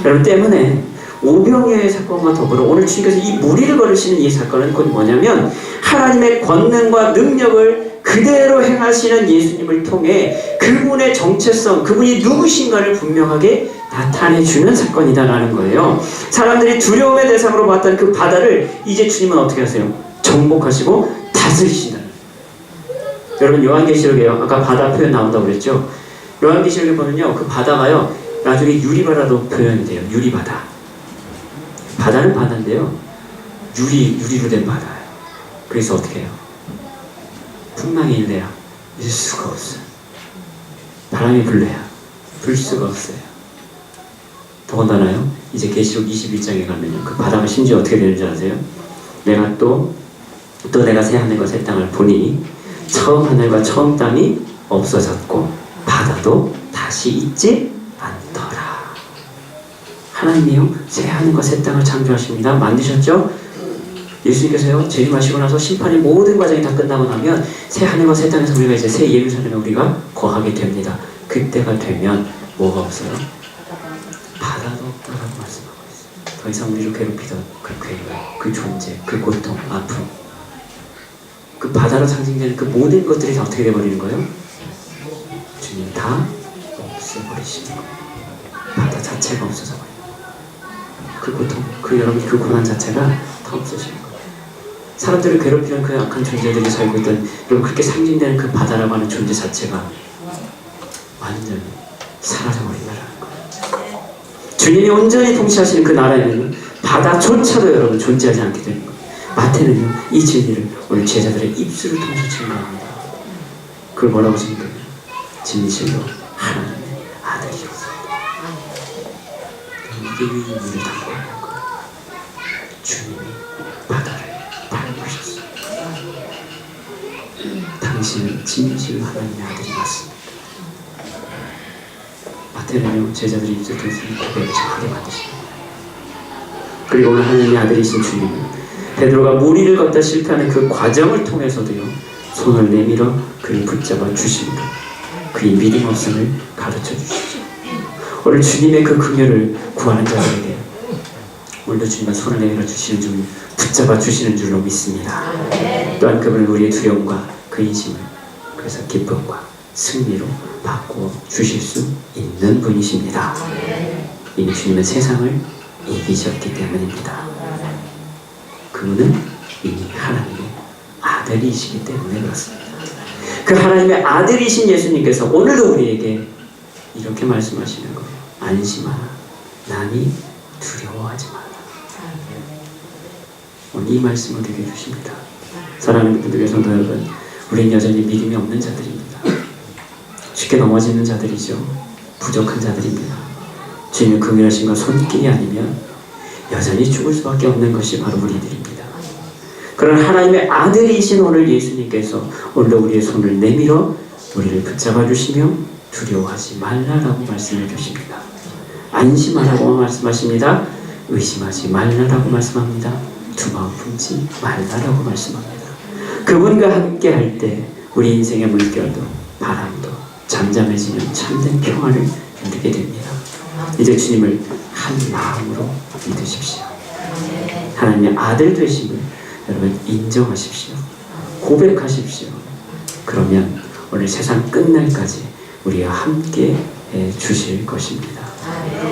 여러분 때문에 오병이어의 사건과 더불어 오늘 주님께서 이 무리를 걸으시는 이 사건은 곧 뭐냐면 하나님의 권능과 능력을 그대로 행하시는 예수님을 통해 그분의 정체성, 그분이 누구신가를 분명하게 나타내주는 사건이다라는 거예요. 사람들이 두려움의 대상으로 봤던 그 바다를 이제 주님은 어떻게 하세요? 정복하시고 다스리신다. 여러분 요한계시록에요, 아까 바다 표현 나온다고 그랬죠? 요한계시록에 보면요, 그 바다가요 나중에 유리바다도 표현이 돼요. 유리바다. 바다는 바다인데요. 유리로 된 바다예요. 그래서 어떻게 해요? 풍랑이 일래야 일 수가 없어요. 바람이 불래야 불 수가 없어요. 더군다나요, 이제 계시록 21장에 가면요, 그 바다가 심지어 어떻게 되는지 아세요? 내가 또 내가 새 하늘과 새 땅을 보니 처음 하늘과 처음 땅이 없어졌고 바다도 다시 있지 않더라. 하나님이요, 새 하늘과 새 땅을 창조하십니다. 만드셨죠? 예수님께서요, 재림하시고 나서 심판의 모든 과정이 다 끝나고 나면 새 하늘과 새 땅에서 우리가 이제 새 예루살렘에 우리가 거하게 됩니다. 그때가 되면 뭐가 없어요? 바다도 없다라고 말씀하고 있어요. 더 이상 우리를 괴롭히던 그 괴물, 그 존재, 그 고통, 아픔, 그 바다로 상징되는 그 모든 것들이 다 어떻게 돼버리는 거예요? 주님 다 없애버리시는 거예요. 바다 자체가 없어져버려요. 그 고통, 그 여러분, 그 고난 자체가 다 없어지는 거예요. 사람들을 괴롭히는 그 악한 존재들이 살고 있던, 여러분, 그렇게 상징되는 그 바다라고 하는 존재 자체가 완전히 사라져버린다라는 거예요. 주님이 온전히 통치하시는 그 나라에는 바다조차도 여러분 존재하지 않게 되는 거예요. 마태는요, 이 진리를 오늘 제자들의 입술을 통해서 증거합니다. 그걸 뭐라고 증거해요? 진실로 하나님의 아들이었습니다. 이게 위인을 담고 있는 거예요. 주님이 바다를 밟으셨어요. 당신은 진실로 하나님의 아들이 맞습니다. 마태는요, 제자들이 입술 통해서 고백을 정하게 만드십니다. 그리고 오늘 하나님의 아들이신 주님은 베드로가 무리를 걷다 실패하는 그 과정을 통해서도요, 손을 내밀어 그를 붙잡아 주십니다. 그의 믿음 없음을 가르쳐 주시죠. 오늘 주님의 그 긍휼을 구하는 자들에게 오늘도 주님은 손을 내밀어 주시는 줄, 붙잡아 주시는 줄로 믿습니다. 또한 그분은 우리의 두려움과 그 인심을 그래서 기쁨과 승리로 바꾸어 주실 수 있는 분이십니다. 이미 주님은 세상을 이기셨기 때문입니다. 그분은 이미 하나님의 아들이시기 때문에 그렇습니다. 그 하나님의 아들이신 예수님께서 오늘도 우리에게 이렇게 말씀하시는 거예요. 안심하라. 나니 두려워하지 마라. 오늘 이 말씀을 우리에게 주십니다. 사랑하는 분들의 성도 여러분, 우리는 여전히 믿음이 없는 자들입니다. 쉽게 넘어지는 자들이죠. 부족한 자들입니다. 주님의 긍휼하심과 손길이 아니면 여전히 죽을 수밖에 없는 것이 바로 우리들입니다. 그런 하나님의 아들이신 오늘 예수님께서 오늘도 우리의 손을 내밀어 우리를 붙잡아 주시며 두려워하지 말라라고 말씀해 주십니다. 안심하라고 말씀하십니다. 의심하지 말라라고 말씀합니다. 두 마음 품지 말라라고 말씀합니다. 그분과 함께 할 때 우리 인생의 물결도 바람도 잠잠해지는 참된 평안을 누리게 됩니다. 이제 주님을 한 마음으로 믿으십시오. 하나님의 아들 되심을 여러분 인정하십시오. 고백하십시오. 그러면 오늘 세상 끝날까지 우리와 함께 해주실 것입니다.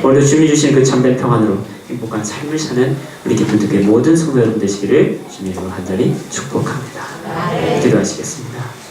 오늘 주님이 주시는 그 참된 평안으로 행복한 삶을 사는 우리 기쁨교회 모든 성도 여러분 되시기를 주님으로 간절히 축복합니다. 기도하시겠습니다.